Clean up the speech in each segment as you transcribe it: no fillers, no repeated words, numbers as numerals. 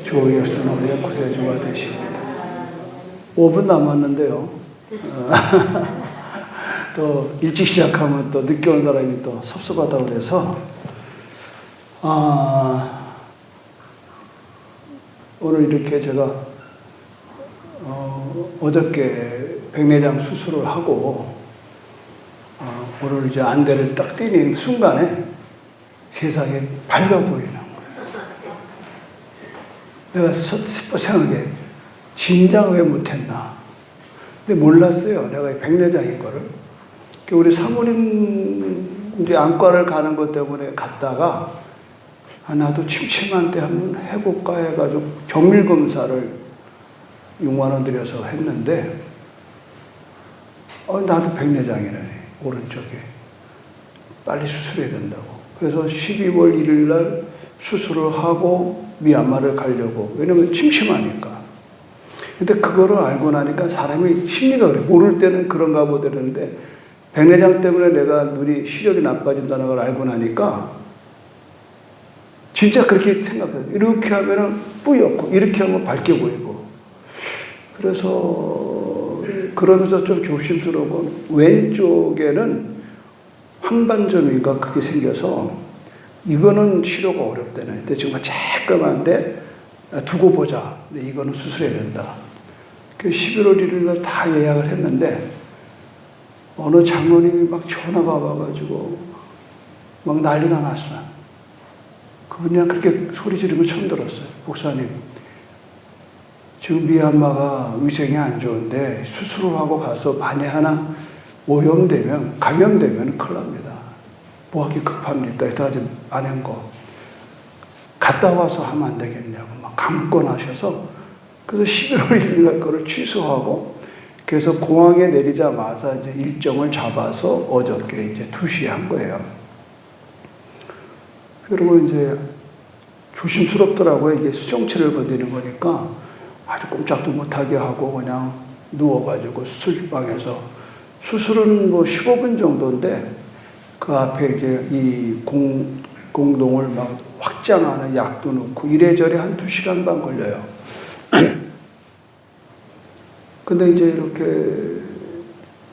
조이어스는 우리의 구세주가 되십니다. 5분 남았는데요. 또 일찍 시작하면 또 늦게 온 사람이 또 섭섭하다고 그래서 오늘 이렇게 제가 어저께 백내장 수술을 하고 오늘 이제 안대를 딱 띄는 순간에 세상이 밝아 보이는 거예요. 내가 생각해, 진작 왜 못했나. 근데 몰랐어요. 내가 백내장인 거를. 우리 사모님 이제 안과를 가는 것 때문에 갔다가 나도 침침한데 한번 해볼까 해가지고 정밀 검사를 6만 원 들여서 했는데 나도 백내장이라니, 오른쪽에. 빨리 수술해야 된다고. 그래서 12월 1일 날 수술을 하고 미얀마를 가려고. 왜냐면 침침하니까. 근데 그거를 알고 나니까 사람이 심리가 그래. 모를 때는 그런가 보다 그러는데 백내장 때문에 내가 눈이 시력이 나빠진다는 걸 알고 나니까 진짜 그렇게 생각해요. 이렇게 하면은 뿌옇고 이렇게 하면 밝게 보이고. 그래서 그러면서 좀 조심스러운 왼쪽에는 황반점인가 그게 생겨서 이거는 치료가 어렵다네. 근데 정말 조그만데 두고 보자. 근데 이거는 수술해야 된다. 그 11월 1일 날 다 예약을 했는데 어느 장로님이 막 전화가 와가지고 막 난리가 났어요. 그냥 그렇게 소리 지르는 거 처음 들었어요. 목사님, 지금 미얀마가 위생이 안 좋은데 수술을 하고 가서 만에 하나 오염되면, 감염되면 큰일 납니다. 뭐 하기 급합니까? 해서 아직 안 한 거. 갔다 와서 하면 안 되겠냐고 막 강권하셔서 그래서 11월 1일 날 거를 취소하고 그래서 공항에 내리자마자 이제 일정을 잡아서 어저께 이제 2시에 한 거예요. 그리고 이제 조심스럽더라고요. 이게 수정체를 건드리는 거니까 아주 꼼짝도 못하게 하고 그냥 누워가지고 수술방에서 수술은 뭐 15분 정도인데 그 앞에 이제 이 공동을 막 확장하는 약도 넣고 이래저래 한 2시간 반 걸려요. 근데 이제 이렇게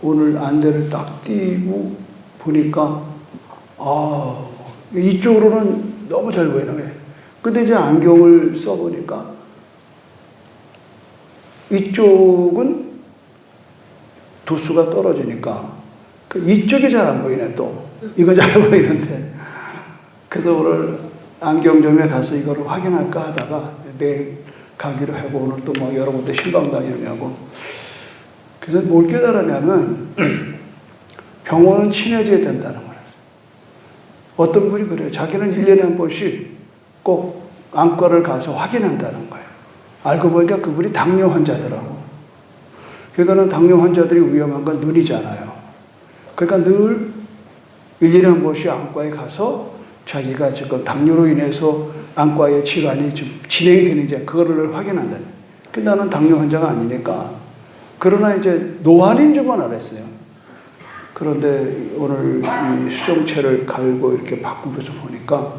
오늘 안대를 딱 띄고 보니까 이쪽으로는 너무 잘 보이는 거예요. 근데 이제 안경을 써보니까 이쪽은 도수가 떨어지니까 이쪽이 잘 안 보이네 또. 이건 잘 보이는데. 그래서 오늘 안경점에 가서 이거를 확인할까 하다가 내일 가기로 하고 오늘 또 뭐 여러 군데 신방 다니느냐고. 그래서 뭘 깨달았냐면 병원은 친해져야 된다는 거예요. 어떤 분이 그래요. 자기는 1년에 한 번씩 꼭 안과를 가서 확인한다는 거예요. 알고 보니까 그분이 당뇨 환자더라고. 그러니까는 당뇨 환자들이 위험한 건 눈이잖아요. 그러니까 늘 1년에 한 번씩 안과에 가서 자기가 지금 당뇨로 인해서 안과의 질환이 좀 진행되는지 그거를 확인한다. 근데 나는 당뇨 환자가 아니니까. 그러나 이제 노안인 줄만 알았어요. 그런데 오늘 이 수정체를 갈고 이렇게 바꾸면서 보니까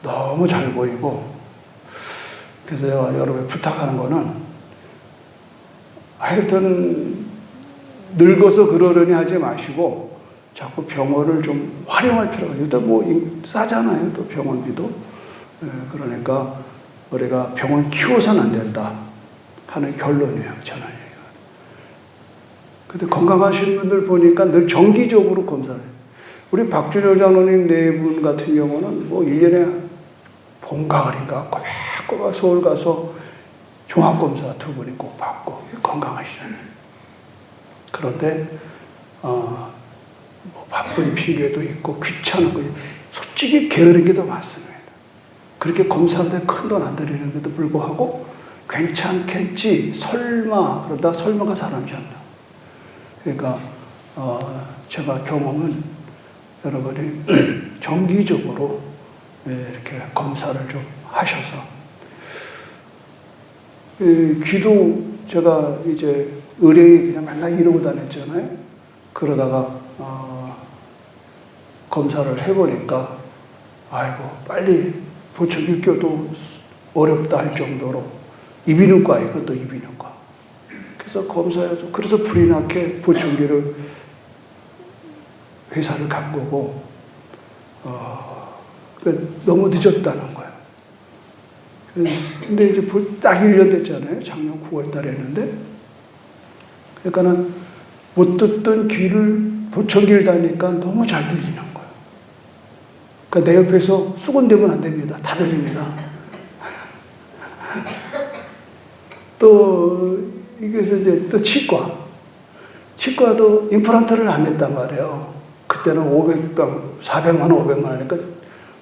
너무 잘 보이고, 그래서 제가 여러분에 부탁하는 거는 하여튼 늙어서 그러려니 하지 마시고 자꾸 병원을 좀 활용할 필요가 있어요. 또 뭐 싸잖아요. 또 병원비도. 그러니까 우리가 병원 키워서는 안 된다 하는 결론이에요. 저는. 근데 건강하신 분들 보니까 늘 정기적으로 검사를 해요. 우리 박준효 장로님 네 분 같은 경우는 뭐 1년에 봄, 가을인가 꼬박 서울 가서 종합검사 2분이 꼭 받고 건강하시잖아요. 그런데 뭐 바쁜 핑계도 있고 귀찮은 거 솔직히 게으른 게 더 많습니다. 그렇게 검사하는데 큰 돈 안 들이는데도 불구하고 괜찮겠지 설마 그러다 설마가 사람이 한다. 그러니까 제가 경험은 여러분이 정기적으로 이렇게 검사를 좀 하셔서 귀도 제가 이제 의뢰 그냥 맨날 이러고 다녔잖아요. 그러다가 검사를 해보니까 아이고 빨리 보청기 껴도 어렵다 할 정도로 이비인후과에 그것도 이비인후과. 그래서 검사해서 그래서 불이 나게 보청기를 회사를 간 거고 너무 늦었다는 거예요. 근데 이제 딱 1년 됐잖아요. 작년 9월 달에 했는데 그러니까는 못 듣던 귀를 보청기를 다니까 너무 잘 들리는 거예요. 그러니까 내 옆에서 수군대면 안 됩니다. 다 들립니다. 또 이게서 이제 또 치과도 임플란트를 안 했단 말이에요. 그때는 500만, 400만 원, 500만 원 하니까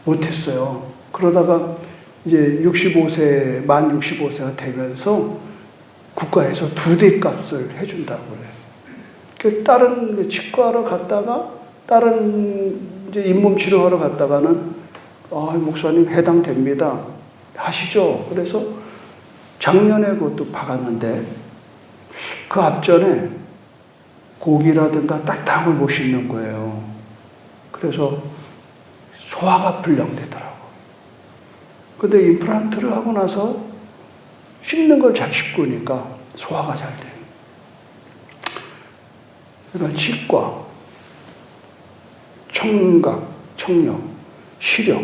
못했어요. 그러다가 이제 만 65세가 되면서 국가에서 2대 값을 해준다고 그래요. 다른 치과로 갔다가 다른 이제 잇몸 치료하러 갔다가는 목사님 해당됩니다. 하시죠. 그래서 작년에 그것도 박았는데 그 앞전에 고기라든가 딱딱한 걸 못 씹는 거예요. 그래서 소화가 불량되더라고. 근데 임플란트를 하고 나서 씹는 걸 잘 씹으니까 소화가 잘 돼요. 그러니까 치과, 청각, 청력, 시력.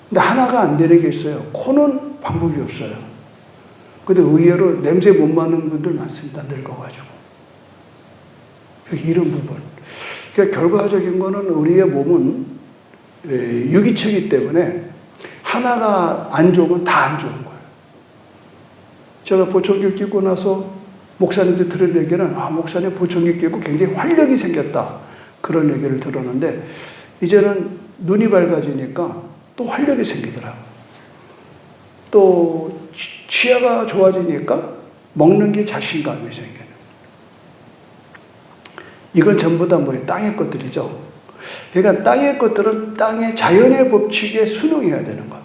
근데 하나가 안 되는 게 있어요. 코는 방법이 없어요. 근데 의외로 냄새 못 맡는 분들 많습니다. 늙어가지고. 이런 부분. 그러니까 결과적인 거는 우리의 몸은 유기체이기 때문에 하나가 안 좋으면 다 안 좋은 거예요. 제가 보청기를 끼고 나서 목사님들 들은 얘기는 목사님 보청기 끼고 굉장히 활력이 생겼다. 그런 얘기를 들었는데 이제는 눈이 밝아지니까 또 활력이 생기더라고요. 또 치아가 좋아지니까 먹는 게 자신감이 생겨요. 이건 전부 다 뭐예요? 땅의 것들이죠. 그러니까 땅의 것들은 땅의 자연의 법칙에 순응해야 되는 거예요.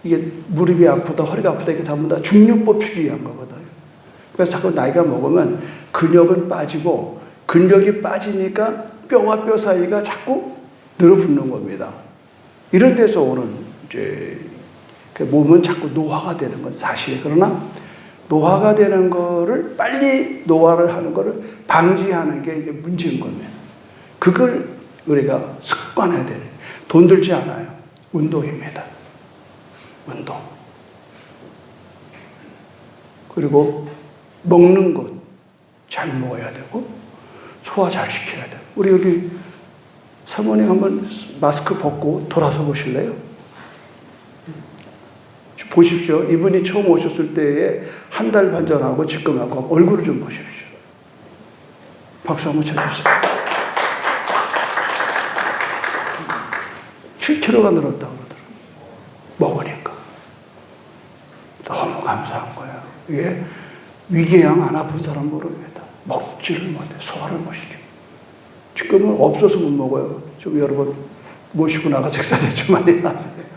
이게 무릎이 아프다, 허리가 아프다 이게 전부 다 중력법칙에 의한 거거든요. 그래서 자꾸 나이가 먹으면 근육은 빠지고 근력이 빠지니까 뼈와 뼈 사이가 자꾸 늘어붙는 겁니다. 이런 데서 오는 이제 몸은 자꾸 노화가 되는 건 사실이에요. 그러나 노화가 되는 거를 빨리 노화를 하는 거를 방지하는 게 이제 문제인 겁니다. 그걸 우리가 습관해야 돼요. 돈 들지 않아요. 운동입니다. 운동. 그리고 먹는 것 잘 먹어야 되고 소화 잘 시켜야 돼요. 우리 여기 사모님 한번 마스크 벗고 돌아서 보실래요? 보십시오. 이분이 처음 오셨을 때에 한 달 반 전하고 지금하고 얼굴을 좀 보십시오. 박수 한번 쳐주세요. 7kg가 늘었다고 그러더라고요. 먹으니까. 너무 감사한 거예요. 이게 위궤양 안 아픈 사람 모릅니다. 먹지를 못해. 소화를 못 시켜. 지금은 없어서 못 먹어요. 좀 여러분 모시고 나가서 식사대 좀 많이 하세요.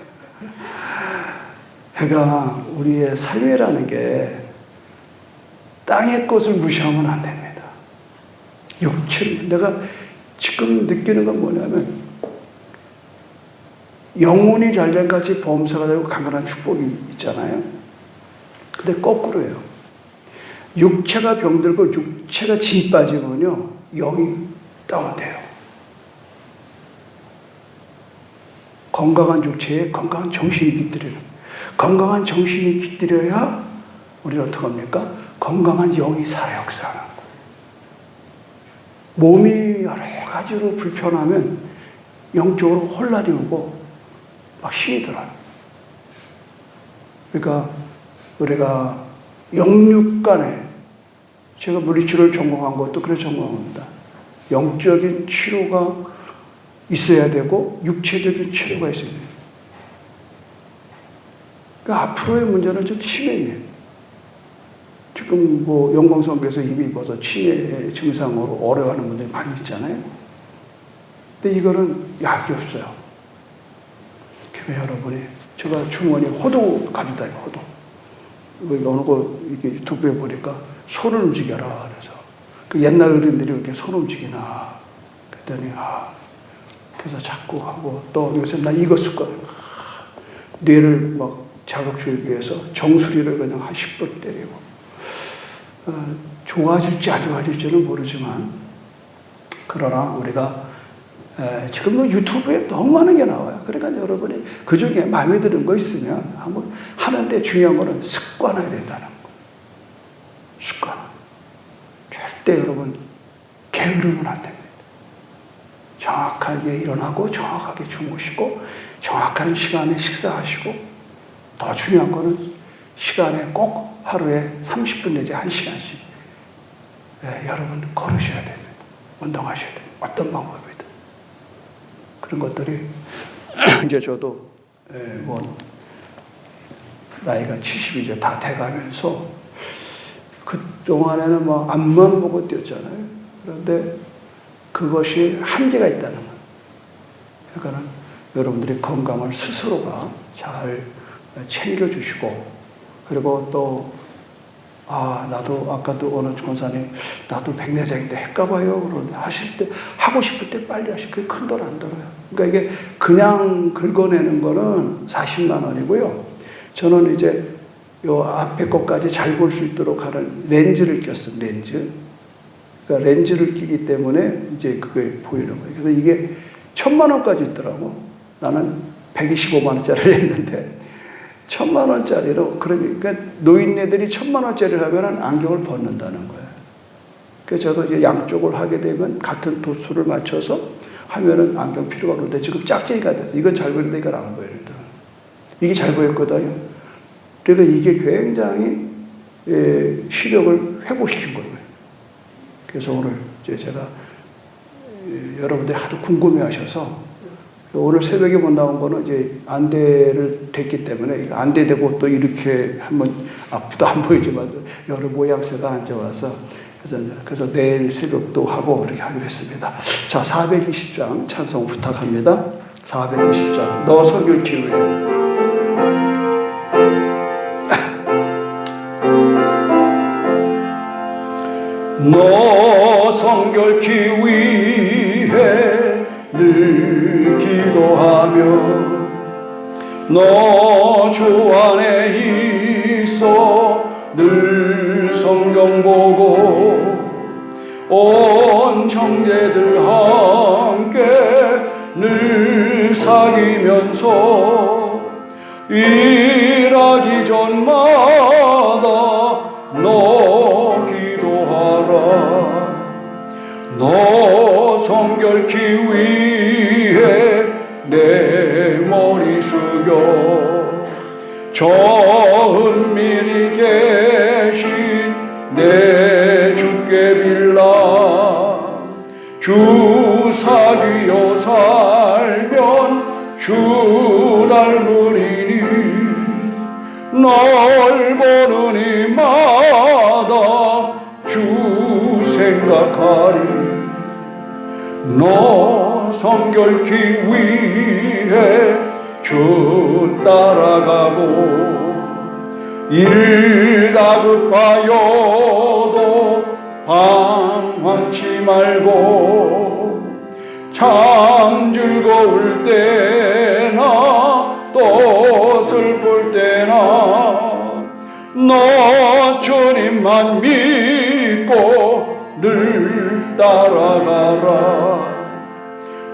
그러니까 우리의 삶이라는 게 땅의 것을 무시하면 안 됩니다. 육체를. 내가 지금 느끼는 건 뭐냐면 영혼이 잘된 같이 범사가 되고 강건한 축복이 있잖아요. 근데 거꾸로예요. 육체가 병들고 육체가 진 빠지면요 영이 다운돼요. 건강한 육체에 건강한 정신이 깃들여요. 건강한 정신이 깃들여야 우리는 어떻게 합니까? 건강한 영이 살아 역사하는 거예요. 몸이 여러 가지로 불편하면 영적으로 혼란이 오고 막 힘이 들어요. 그러니까 우리가 영육간에 제가 물리치료를 전공한 것도 그래서 전공합니다. 영적인 치료가 있어야 되고 육체적인 치료가 있어야 돼요. 그러니까 앞으로의 문제는 좀 치매예요. 지금 뭐 영광성교에서 입이 입어서 치매 증상으로 어려워하는 분들이 많이 있잖아요. 근데 이거는 약이 없어요. 그러니까 여러분이 제가 주머니에 호두 가지고 다니고 호두. 어느 거 이렇게 유튜브에 보니까 손을 움직여라 그래서 그 옛날 어른들이 이렇게 손 움직이나 그랬더니 그래서 자꾸 하고 또 요새 나 이거 습관 뇌를 막 자극주기 위해서 정수리를 그냥 한 10분 때리고, 좋아질지 안 좋아질지는 모르지만, 그러나 우리가 지금 뭐 유튜브에 너무 많은 게 나와요. 그러니까 여러분이 그 중에 마음에 드는 거 있으면 한번 하는데, 중요한 거는 습관화해야 된다는 거. 습관. 절대 여러분 게으르면 안 됩니다. 정확하게 일어나고 정확하게 주무시고 정확한 시간에 식사하시고, 더 중요한 거는 시간에 꼭 하루에 30분 내지 1시간씩 여러분 걸으셔야 됩니다. 운동하셔야 됩니다. 어떤 방법이든. 그런 것들이 이제 저도 뭐 나이가 70이 이제 다 돼가면서 그동안에는 뭐 앞만 보고 뛰었잖아요. 그런데 그것이 한계가 있다는 거예요. 그러니까는 여러분들이 건강을 스스로가 잘 챙겨주시고, 그리고 또 나도 아까도 어느 권사님 나도 백내장인데 할까봐요. 그런데 하실 때 하고 싶을 때 빨리 하시고 그게 큰 돈 안 들어요. 그러니까 이게 그냥 긁어내는 거는 40만 원이고요. 저는 이제 요 앞에 것까지 잘 볼 수 있도록 하는 렌즈를 꼈어요. 렌즈. 그러니까 렌즈를 끼기 때문에 이제 그게 보이는 거예요. 그래서 이게 1,000만 원까지 있더라고. 나는 125만 원짜리를 했는데 1,000만 원짜리로, 그러니까 노인네들이 1,000만 원짜리를 하면 안경을 벗는다는 거예요. 그래서 저도 이제 양쪽을 하게 되면 같은 도수를 맞춰서 하면은 안경 필요가 없는데 지금 짝짝이가 돼서 이건 잘 보이는데 이건 안 보이는데 이게 잘 보였거든요. 그러니까 이게 굉장히 시력을 회복시킨 거예요. 그래서 오늘 이제 제가 여러분들이 하도 궁금해하셔서 오늘 새벽에 못 나온 거는 이제 안대를 댔기 때문에 안대 대고 또 이렇게 한번 앞도 안 보이지만 여러 모양새가 앉아와서 그래서 내일 새벽도 하고 이렇게 하기로 했습니다. 자, 420장 찬송 부탁합니다. 420장 너 성결케 위해. 너 성결케 위해 늘 기도하며 너 주 안에 있어 늘 성경 보고 온 형제들 함께 늘 사귀면서 일하기 전마다 너 기도하라. 너 성결케 위해 내 머리 숙여 저 은밀히 계신 내 주께 빌라. 주 사귀어 살면 주 닮으리니 널 보는 이마다 주 생각하리. 너 성결케 위해 주 따라가고 일 다급하여도 방황치 말고 참 즐거울 때나 또 슬플 때나 너 주님만 믿고 늘 따라가라.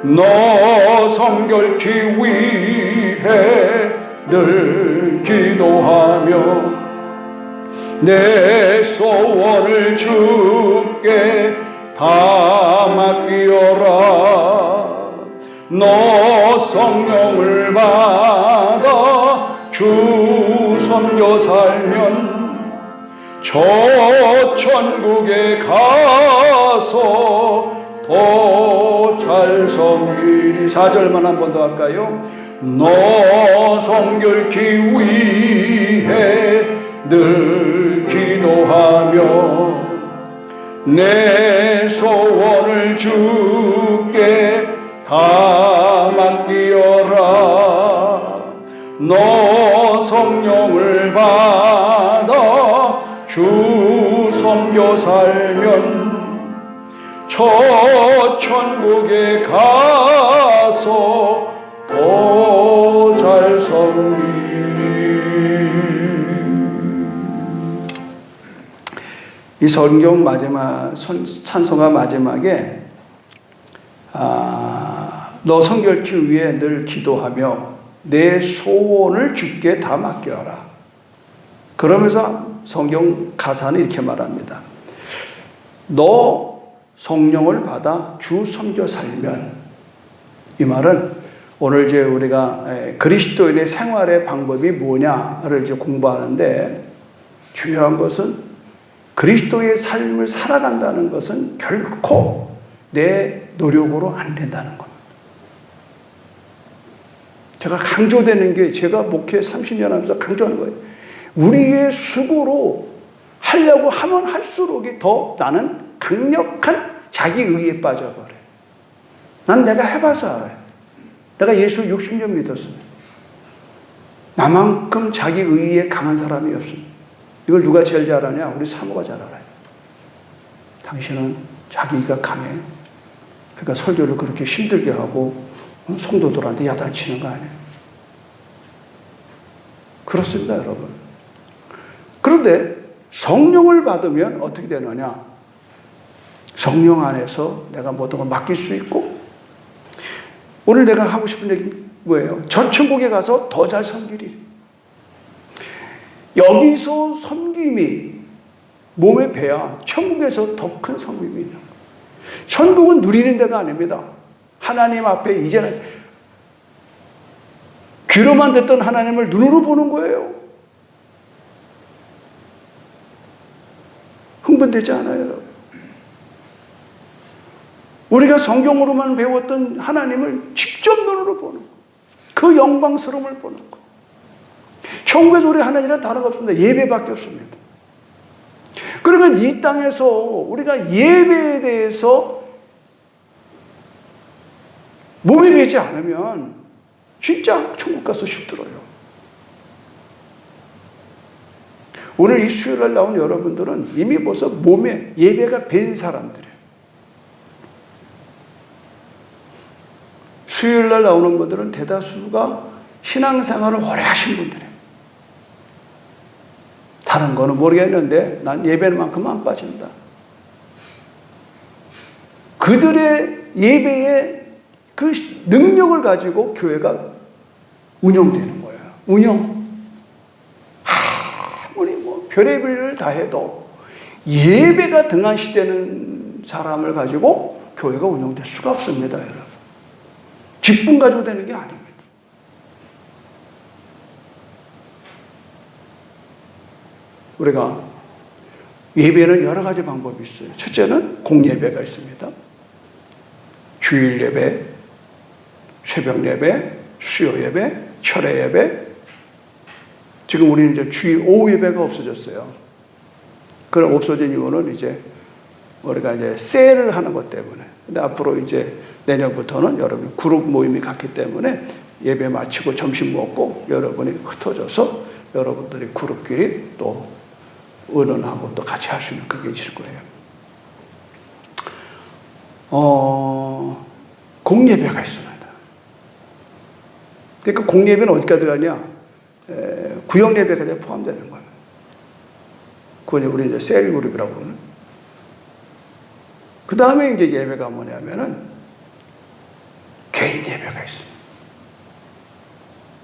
너 성결케 위해 늘 기도하며 내 소원을 주께 다 맡기어라. 너 성령을 받아 주 섬겨 살면 저 천국에 가서 더 잘 섬기리. 4절만 한 번 더 할까요? 너 성결케 위해 늘 기도하며 내 소원을 주께 다 맡기어라. 너 성령을 받아 주 섬겨 살면 저 천국에 가서 더 잘 섬기 이 성경 마지막 찬송가 마지막에 너 성결케 위해 늘 기도하며 내 소원을 주께 다 맡겨라. 그러면서 성경 가사는 이렇게 말합니다. 너 성령을 받아 주 섬겨 살면, 이 말은 오늘 이제 우리가 그리스도인의 생활의 방법이 뭐냐를 이제 공부하는데, 중요한 것은 그리스도의 삶을 살아간다는 것은 결코 내 노력으로 안 된다는 겁니다. 제가 강조되는 게, 제가 목회 30년 하면서 강조하는 거예요. 우리의 수고로 하려고 하면 할수록이 더 나는 강력한 자기의에 빠져버려요. 난 내가 해봐서 알아요. 내가 예수 60년 믿었습니다. 나만큼 자기의에 강한 사람이 없습니다. 이걸 누가 제일 잘 아냐? 우리 사모가 잘 알아요. 당신은 자기가 강해. 그러니까 설교를 그렇게 힘들게 하고 성도들한테 야단치는 거 아니에요. 그렇습니다, 여러분. 그런데 성령을 받으면 어떻게 되느냐? 성령 안에서 내가 모든 걸 맡길 수 있고, 오늘 내가 하고 싶은 얘기는 뭐예요? 저 천국에 가서 더 잘 섬기리. 여기서 섬김이 몸에 배야 천국에서 더 큰 섬김이 있는 거예요. 천국은 누리는 데가 아닙니다. 하나님 앞에 이제는 귀로만 듣던 하나님을 눈으로 보는 거예요. 흥분되지 않아요, 여러분? 우리가 성경으로만 배웠던 하나님을 직접 눈으로 보는 거예요. 그 영광스러움을 보는 거예요. 천국에서 우리 하나님이란 단어가 없습니다. 예배밖에 없습니다. 그러면 이 땅에서 우리가 예배에 대해서 몸이 되지 않으면 진짜 천국 가서 힘들어요. 오늘 이 수요일날 나온 여러분들은 이미 벌써 몸에 예배가 밴 사람들이에요. 수요일날 나오는 분들은 대다수가 신앙생활을 오래 하신 분들이에요. 다른 거는 모르겠는데 난 예배만큼 안 빠진다. 그들의 예배에 그 능력을 가지고 교회가 운영되는 거예요. 운영. 아무리 뭐 별의별 일을 다 해도 예배가 등한시되는 사람을 가지고 교회가 운영될 수가 없습니다, 여러분. 직분 가지고 되는 게 아닙니다. 우리가 예배는 여러 가지 방법이 있어요. 첫째는 공예배가 있습니다. 주일 예배, 새벽 예배, 수요 예배, 철회 예배. 지금 우리는 이제 주일 오후 예배가 없어졌어요. 그런 없어진 이유는 이제 우리가 이제 세일을 하는 것 때문에. 근데 앞으로 이제 내년부터는 여러분 그룹 모임이 갖기 때문에 예배 마치고 점심 먹고 여러분이 흩어져서 여러분들이 그룹끼리 또 의논하고 또 같이 할 수 있는 그게 있을 거예요. 공예배가 있습니다. 그러니까 공예배는 어디까지 가냐? 구역예배까지 포함되는 거예요. 그건 우리 이제 셀 그룹이라고 그러는. 그 다음에 이제 예배가 뭐냐면은 개인 예배가 있어요.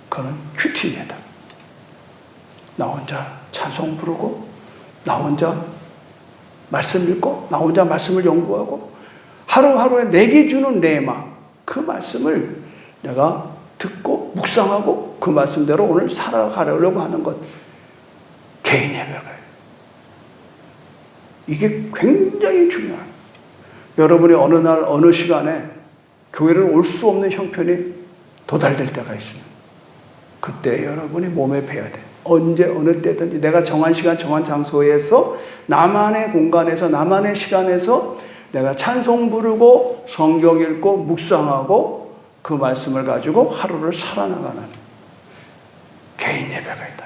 그건 큐티입니다. 나 혼자 찬송 부르고, 나 혼자 말씀 읽고, 나 혼자 말씀을 연구하고, 하루하루에 내게 주는 레마, 그 말씀을 내가 듣고 묵상하고 그 말씀대로 오늘 살아가려고 하는 것. 개인 예배가요. 이게 굉장히 중요해요. 여러분이 어느 날 어느 시간에 교회를 올 수 없는 형편이 도달될 때가 있습니다. 그때 여러분이 몸에 배야 돼. 언제 어느 때든지 내가 정한 시간 정한 장소에서 나만의 공간에서 나만의 시간에서 내가 찬송 부르고 성경 읽고 묵상하고 그 말씀을 가지고 하루를 살아나가는 개인 예배가 있다.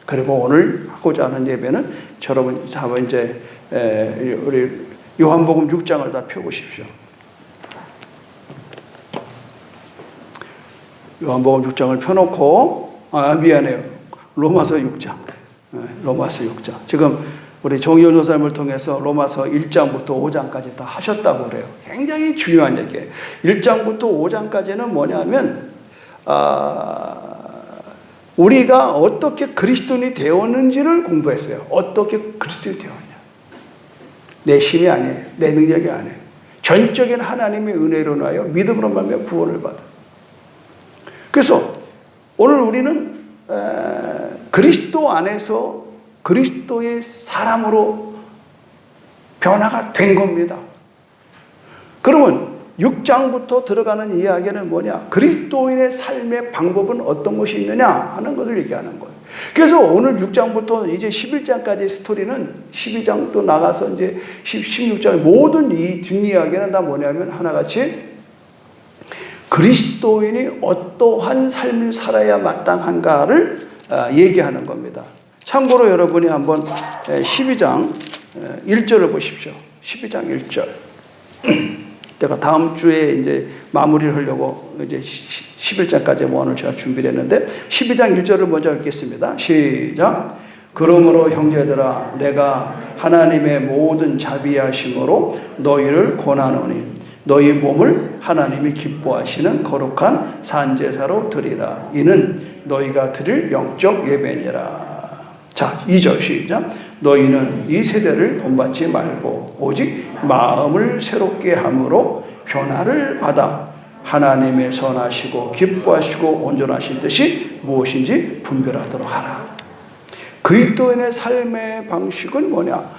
그리고 오늘 하고자 하는 예배는 여러분 이제 우리 요한복음 6장을 다 펴보십시오. 요한복음 6장을 펴놓고 미안해요. 로마서 6장. 로마서 6장. 지금 우리 정의용 전사님을 통해서 로마서 1장부터 5장까지 다 하셨다고 그래요. 굉장히 중요한 얘기예요. 1장부터 5장까지는 뭐냐면 우리가 어떻게 그리스도인이 되었는지를 공부했어요. 어떻게 그리스도인이 되었냐. 내 힘이 아니에요. 내 능력이 아니에요. 전적인 하나님의 은혜로 인하여 믿음으로 말미암아 구원을 받아. 그래서 오늘 우리는 그리스도 안에서 그리스도의 사람으로 변화가 된 겁니다. 그러면 6장부터 들어가는 이야기는 뭐냐? 그리스도인의 삶의 방법은 어떤 것이 있느냐 하는 것을 얘기하는 거예요. 그래서 오늘 6장부터 이제 11장까지의 스토리는 12장 또 나가서 이제 16장의 모든 이 뒷이야기는 다 뭐냐면 하나같이 그리스도인이 어떠한 삶을 살아야 마땅한가를 얘기하는 겁니다. 참고로 여러분이 한번 12장 1절을 보십시오. 12장 1절. 내가 다음 주에 이제 마무리를 하려고 이제 11장까지 모아놓을 제가 준비를 했는데 12장 1절을 먼저 읽겠습니다. 시작. 그러므로 형제들아 내가 하나님의 모든 자비하심으로 너희를 권하노니 너희 몸을 하나님이 기뻐하시는 거룩한 산제사로 드리라. 이는 너희가 드릴 영적 예배니라. 자, 2절 시작. 너희는 이 세대를 본받지 말고 오직 마음을 새롭게 함으로 변화를 받아 하나님의 선하시고 기뻐하시고 온전하신 뜻이 무엇인지 분별하도록 하라. 그리스도인의 삶의 방식은 뭐냐?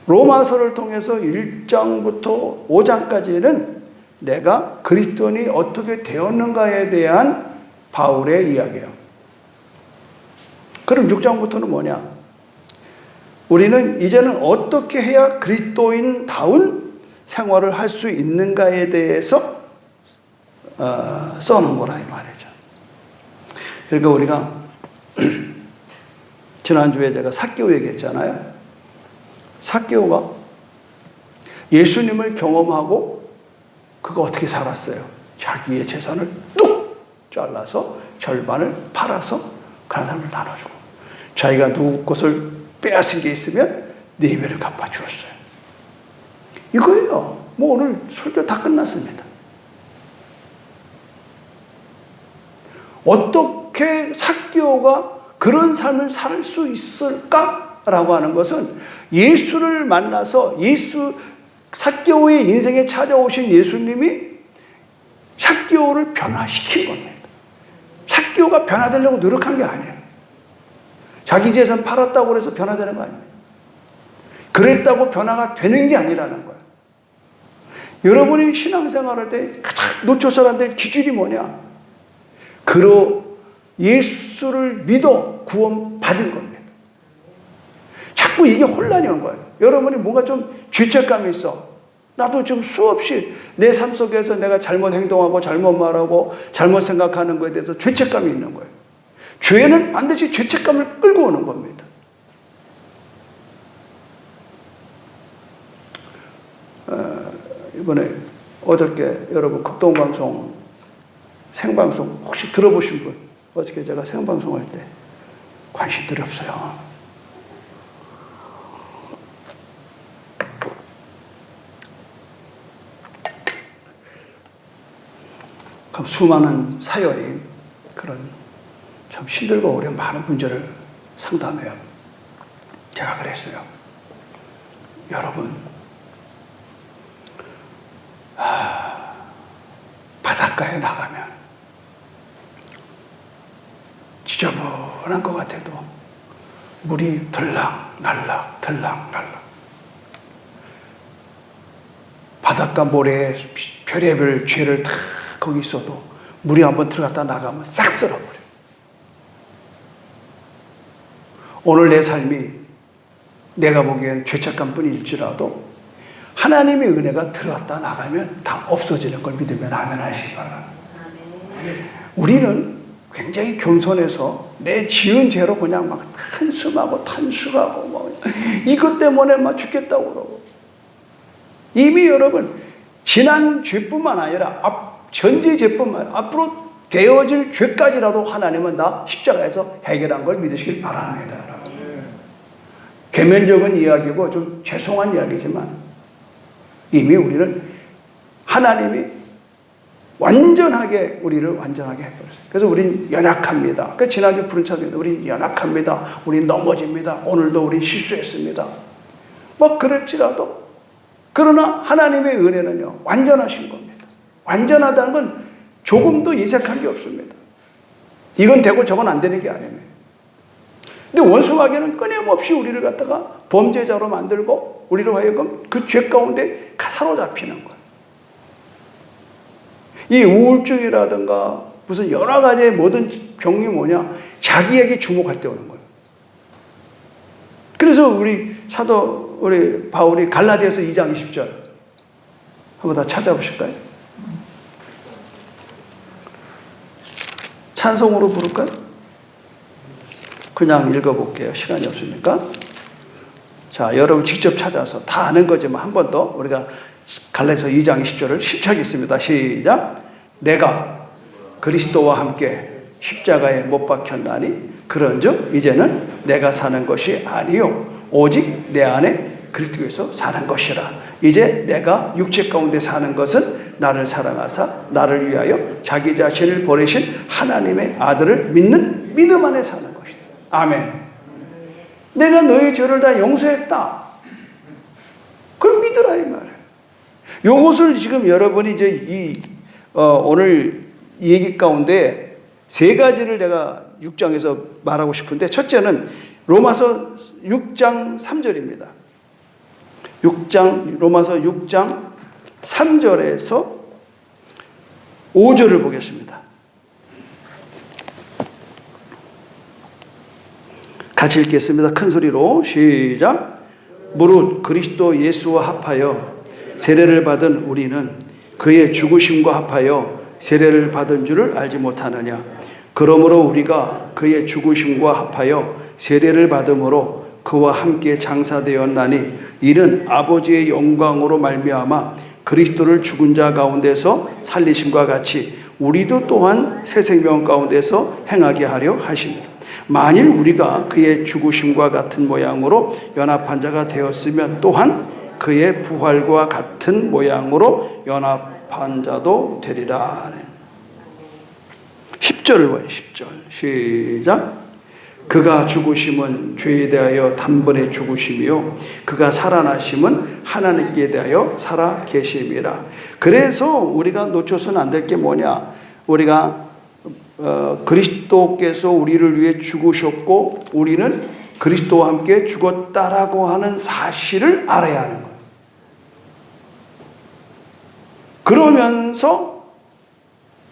로마서를 통해서 1장부터 5장까지는 내가 그리스도인이 어떻게 되었는가에 대한 바울의 이야기예요. 그럼 6장부터는 뭐냐? 우리는 이제는 어떻게 해야 그리스도인다운 생활을 할 수 있는가에 대해서 써놓은 거라 이 말이죠. 그러니까 우리가 지난주에 제가 삭개오 얘기했잖아요. 삭개오가 예수님을 경험하고 그가 어떻게 살았어요? 자기의 재산을 뚝 잘라서 절반을 팔아서 그런 사람을 나눠주고 자기가 누구 것을 빼앗은 게 있으면 4배를 갚아주었어요. 이거예요. 뭐 오늘 설교 다 끝났습니다. 어떻게 삭개오가 그런 삶을 살 수 있을까라고 하는 것은 예수를 만나서 삭개오의 인생에 찾아오신 예수님이 삭개오를 변화시킨 겁니다. 삭개오가 변화되려고 노력한 게 아니에요. 자기 재산 팔았다고 해서 변화되는 거 아니에요. 그랬다고 변화가 되는 게 아니라는 거예요. 여러분이 신앙생활할 때 가장 놓쳐서는 안 될 기준이 뭐냐? 예수를 믿어 구원받은 겁니다. 자꾸 이게 혼란이 온 거예요. 여러분이 뭔가 좀 죄책감이 있어. 나도 좀 수없이 내 삶 속에서 내가 잘못 행동하고 잘못 말하고 잘못 생각하는 것에 대해서 죄책감이 있는 거예요. 죄는 반드시 죄책감을 끌고 오는 겁니다. 이번에 어저께 여러분 극동방송 생방송 혹시 들어보신 분? 어저께 제가 생방송할 때 관심들이 없어요. 그럼 수많은 사연이 그런 참 힘들고 어려운 많은 문제를 상담해요. 제가 그랬어요. 여러분, 바닷가에 나가면 지저분한 것 같아도 물이 들락날락 들락날락 바닷가 모래에 별의별 죄를 다 거기 있어도 물이 한번 들어갔다 나가면 싹 쓸어버려. 오늘 내 삶이 내가 보기엔 죄책감뿐일지라도 하나님의 은혜가 들어갔다 나가면 다 없어지는 걸 믿으면 아멘 하시기 바랍니다. 우리는 굉장히 겸손해서 내 지은 죄로 그냥 막 한숨하고 탄식하고 뭐 이것 때문에 막 죽겠다고 그러고 이미 여러분 지난 죄뿐만 아니라 전제 죄뿐만 아니라 앞으로 되어질 죄까지라도 하나님은 다 십자가에서 해결한 걸 믿으시길 바랍니다. 계면적인 이야기고 좀 죄송한 이야기지만 이미 우리는 하나님이 완전하게 우리를 완전하게 해버렸어요. 그래서 우린 연약합니다. 그 지난주 부른 찬송인데 우린 연약합니다. 우린 넘어집니다. 오늘도 우린 실수했습니다. 뭐 그럴지라도 그러나 하나님의 은혜는요 완전하신 겁니다. 완전하다는 건 조금도 인색한 게 없습니다. 이건 되고 저건 안 되는 게 아닙니다. 근데 원수 마귀는 끊임없이 우리를 갖다가 범죄자로 만들고 우리로 하여금 그 죄 가운데 사로잡히는 거예요. 이 우울증이라든가 무슨 여러 가지의 모든 병이 뭐냐? 자기에게 주목할 때 오는 거예요. 그래서 우리 바울이 갈라디아서 2장 20절 한번 다 찾아보실까요? 찬송으로 부를까요? 그냥 읽어볼게요. 시간이 없으니까. 자, 여러분 직접 찾아서 다 아는 거지만 한 번 더 우리가 갈라디아서 2장 20절을 심차겠습니다. 시작. 내가 그리스도와 함께 십자가에 못 박혔나니 그런즉 이제는 내가 사는 것이 아니요 오직 내 안에 그리스도에서 사는 것이라. 이제 내가 육체 가운데 사는 것은 나를 사랑하사 나를 위하여 자기 자신을 버리신 하나님의 아들을 믿는 믿음 안에 사는 것이다. 아멘. 내가 너의 죄를 다 용서했다. 그걸 믿으라 이 말이에요. 요것을 지금 여러분이 이제 오늘 이 얘기 가운데 세 가지를 내가 6장에서 말하고 싶은데, 첫째는 로마서 6장 3절입니다. 로마서 6장 3절에서 5절을 보겠습니다. 같이 읽겠습니다. 큰 소리로 시작. 무릇 그리스도 예수와 합하여 세례를 받은 우리는 그의 죽으심과 합하여 세례를 받은 줄을 알지 못하느냐. 그러므로 우리가 그의 죽으심과 합하여 세례를 받음으로 그와 함께 장사되었나니 이는 아버지의 영광으로 말미암아 그리스도를 죽은 자 가운데서 살리심과 같이 우리도 또한 새 생명 가운데서 행하게 하려 하심이라. 만일 우리가 그의 죽으심과 같은 모양으로 연합한 자가 되었으면 또한 그의 부활과 같은 모양으로 연합한 자도 되리라. 10절을 봐요. 10절 시작. 그가 죽으심은 죄에 대하여 단번에 죽으심이요 그가 살아나심은 하나님께 대하여 살아 계심이라. 그래서 우리가 놓쳐서는 안 될 게 뭐냐. 우리가 그리스도께서 우리를 위해 죽으셨고 우리는 그리스도와 함께 죽었다라고 하는 사실을 알아야 하는 거예요. 그러면서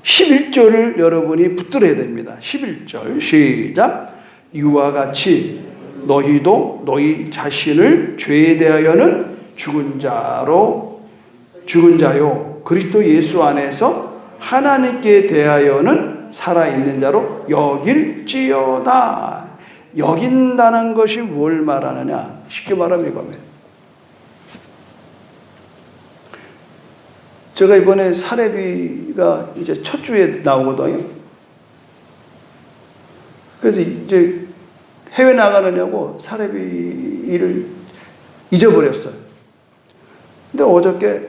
11절을 여러분이 붙들어야 됩니다. 11절 시작. 이와 같이 너희도 너희 자신을 죄에 대하여는 죽은 자요 그리스도 예수 안에서 하나님께 대하여는 살아있는 자로 여길지어다. 여긴다는 것이 뭘 말하느냐. 쉽게 말하면 이겁니다. 제가 이번에 사례비가 이제 첫 주에 나오거든요. 그래서 이제 해외 나가느냐고 사례비를 잊어버렸어요. 근데 어저께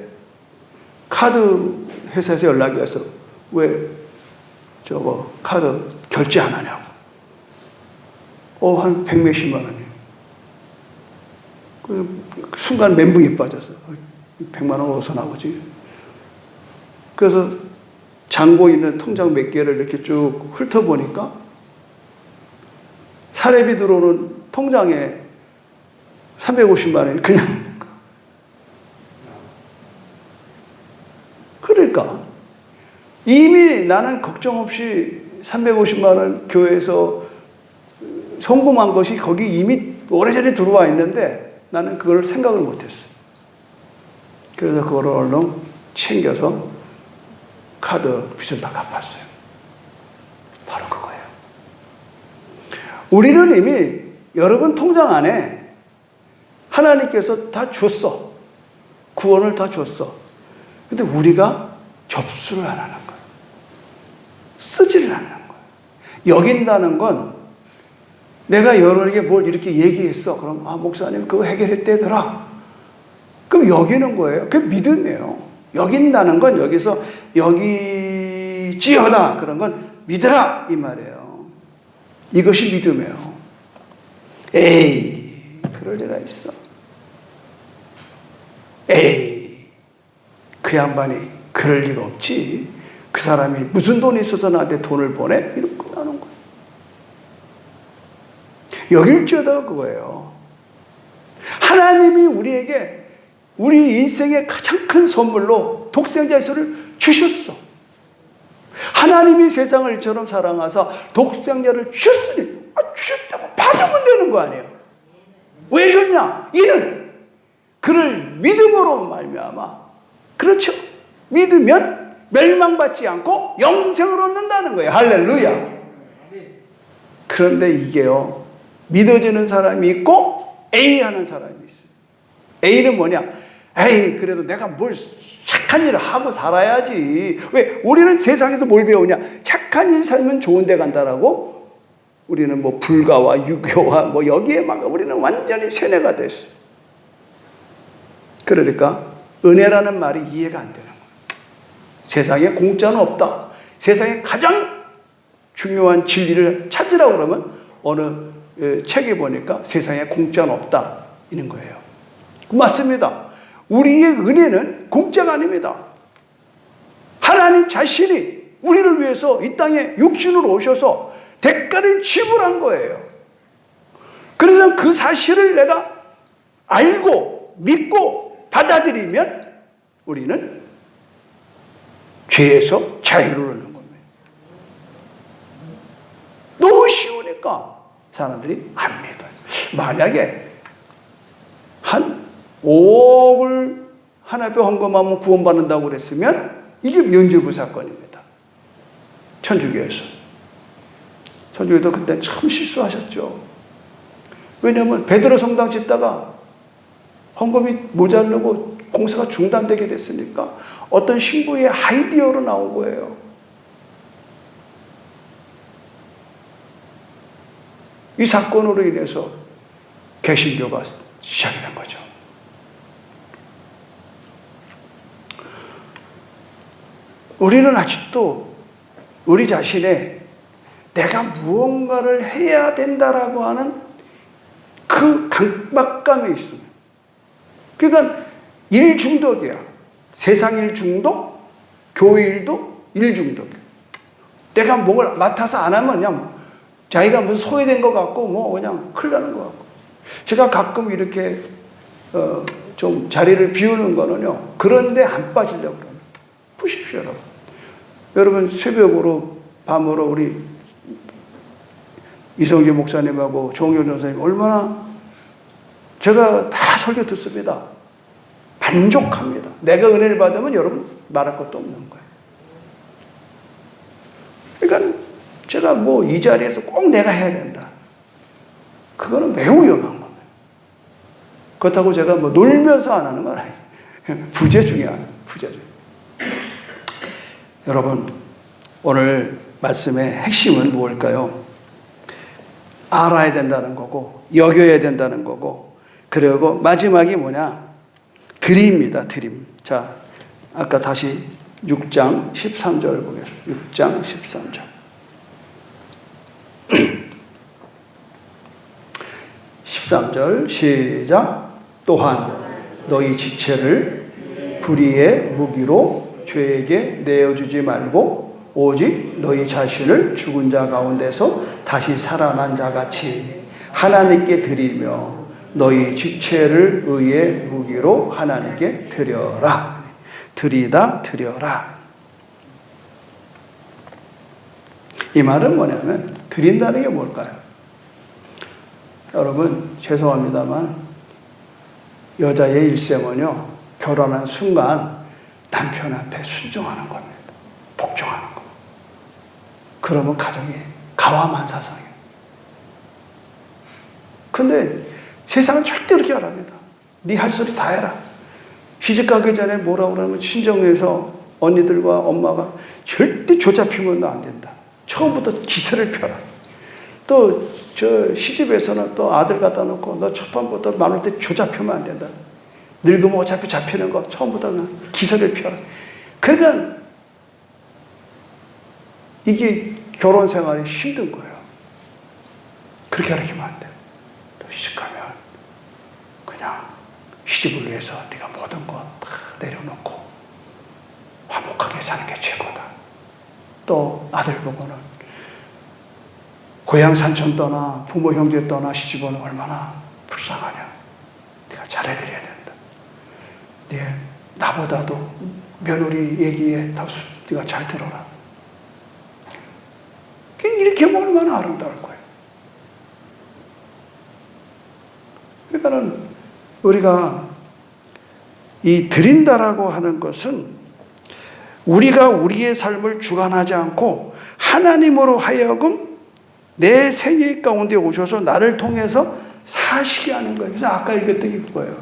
카드 회사에서 연락이 와서 왜 저거 카드 결제 안 하냐고. 한 100몇십만 원이에요. 그 순간 멘붕이 빠졌어요. 100만 원 어디서 나오지? 그래서 잔고 있는 통장 몇 개를 이렇게 쭉 훑어보니까 사례비 들어오는 통장에 350만 원이 그냥. 그러니까 이미 나는 걱정 없이 350만 원 교회에서 송금한 것이 거기 이미 오래전에 들어와 있는데 나는 그걸 생각을 못했어. 그래서 그거를 얼른 챙겨서 카드 빚을 다 갚았어요. 바로 그거예요. 우리는 이미 여러분 통장 안에 하나님께서 다 줬어. 구원을 다 줬어. 근데 우리가 접수를 안 하는 거예요. 쓰지를 않는 거예요. 여긴다는 건 내가 여러분에게 뭘 이렇게 얘기했어. 그럼 목사님 그거 해결했대더라. 그럼 여기는 거예요. 그게 믿음이에요. 여긴다는 건 여기서 여기지어다 그런 건 믿으라 이 말이에요. 이것이 믿음이에요. 에이 그럴 리가 있어. 에이 그 양반이 그럴 리가 없지. 그 사람이 무슨 돈이 있어서 나한테 돈을 보내? 이러고 나는 거예요. 여길지어다 그거예요. 하나님이 우리에게 우리 인생의 가장 큰 선물로 독생자 예수를 주셨어. 하나님이 세상을 이처럼 사랑하사 독생자를 주셨으니 주셨다고 받으면 되는 거 아니에요. 왜 줬냐? 이는 그를 믿음으로 말미암아. 그렇죠. 믿으면 멸망받지 않고 영생을 얻는다는 거예요. 할렐루야. 그런데 이게요, 믿어지는 사람이 있고 A 하는 사람이 있어요. A는 뭐냐? 에이 그래도 내가 뭘 착한 일을 하고 살아야지. 왜? 우리는 세상에서 뭘 배우냐? 착한 일 살면 좋은 데 간다라고. 우리는 뭐 불가와 유교와 뭐 여기에 막 우리는 완전히 세뇌가 됐어. 그러니까 은혜라는 말이 이해가 안 되는 거예요. 세상에 공짜는 없다. 세상에 가장 중요한 진리를 찾으라고 그러면 어느 책에 보니까 세상에 공짜는 없다 이런 거예요. 맞습니다. 우리의 은혜는 공짜가 아닙니다. 하나님 자신이 우리를 위해서 이 땅에 육신으로 오셔서 대가를 지불한 거예요. 그래서 그 사실을 내가 알고 믿고 받아들이면 우리는 죄에서 자유를 얻는 겁니다. 너무 쉬우니까 사람들이 안 믿어요. 만약에 한 5억을 하나님께 헌금하면 구원받는다고 그랬으면 이게 면죄부 사건입니다. 천주교에서. 천주교도 그때 참 실수하셨죠. 왜냐하면 베드로 성당 짓다가 헌금이 모자르고 공사가 중단되게 됐으니까 어떤 신부의 아이디어로 나온 거예요. 이 사건으로 인해서 개신교가 시작이 된 거죠. 우리는 아직도 우리 자신의 내가 무언가를 해야 된다라고 하는 그 강박감에 있습니다. 그러니까 일 중독이야. 세상 일 중독, 교회 일도 일 중독이야. 내가 뭘 맡아서 안 하면 그냥 자기가 무슨 소외된 것 같고 뭐 그냥 큰일 나는 것 같고. 제가 가끔 이렇게 좀 자리를 비우는 거는요. 그런데 안 빠지려고 그러는. 보십시오, 여러분. 여러분 새벽으로 밤으로 우리 이성재 목사님하고 정효 전사님 얼마나 제가 다 설교 듣습니다. 만족합니다. 내가 은혜를 받으면 여러분 말할 것도 없는 거예요. 그러니까 제가 뭐 이 자리에서 꼭 내가 해야 된다. 그거는 매우 위험한 겁니다. 그렇다고 제가 뭐 놀면서 안 하는 건 아니에요. 부재 중에 하나, 부재 중. 여러분, 오늘 말씀의 핵심은 무엇일까요? 알아야 된다는 거고, 여겨야 된다는 거고, 그리고 마지막이 뭐냐? 드림입니다, 드림. 자, 아까 다시 6장 13절 보겠습니다. 6장 13절. 13절 시작. 또한 너희 지체를 불의의 무기로 죄에게 내어주지 말고 오직 너희 자신을 죽은 자 가운데서 다시 살아난 자같이 하나님께 드리며 너희 지체를 의의 무기로 하나님께 드려라. 드리다 드려라. 이 말은 뭐냐면 드린다는 게 뭘까요? 여러분 죄송합니다만 여자의 일생은요 결혼한 순간 남편한테 순종하는 겁니다. 복종하는 거. 그러면 가정이 가와만사상이에요. 근데 세상은 절대 그렇게 안 합니다. 네 할 소리 다 해라. 시집가기 전에 뭐라고 그러면 친정에서 언니들과 엄마가 절대 조잡히면 안 된다. 처음부터 기세를 펴라. 또 저 시집에서는 또 아들 갖다 놓고 너 첫 번부터 마눌 때 조잡히면 안 된다. 늙으면 어차피 잡히는 거 처음부터 그냥 기세를 펴라. 그러니까 이게 결혼 생활이 힘든 거예요. 그렇게 가르치면 안 돼. 또 시집가면 그냥 시집을 위해서 네가 모든 거 다 내려놓고 화목하게 사는 게 최고다. 또 아들 보고는 고향 산촌 떠나 부모 형제 떠나 시집은 얼마나 불쌍하냐. 네가 잘해드려야 된다. 네 나보다도 며느리 얘기에 더 네가 잘 들어라. 이렇게 하면 얼마나 아름다울 거예요. 그러니까는 우리가 이 드린다라고 하는 것은 우리가 우리의 삶을 주관하지 않고 하나님으로 하여금 내 생애 가운데 오셔서 나를 통해서 사시게 하는 거예요. 그래서 아까 읽었던 게 그거예요.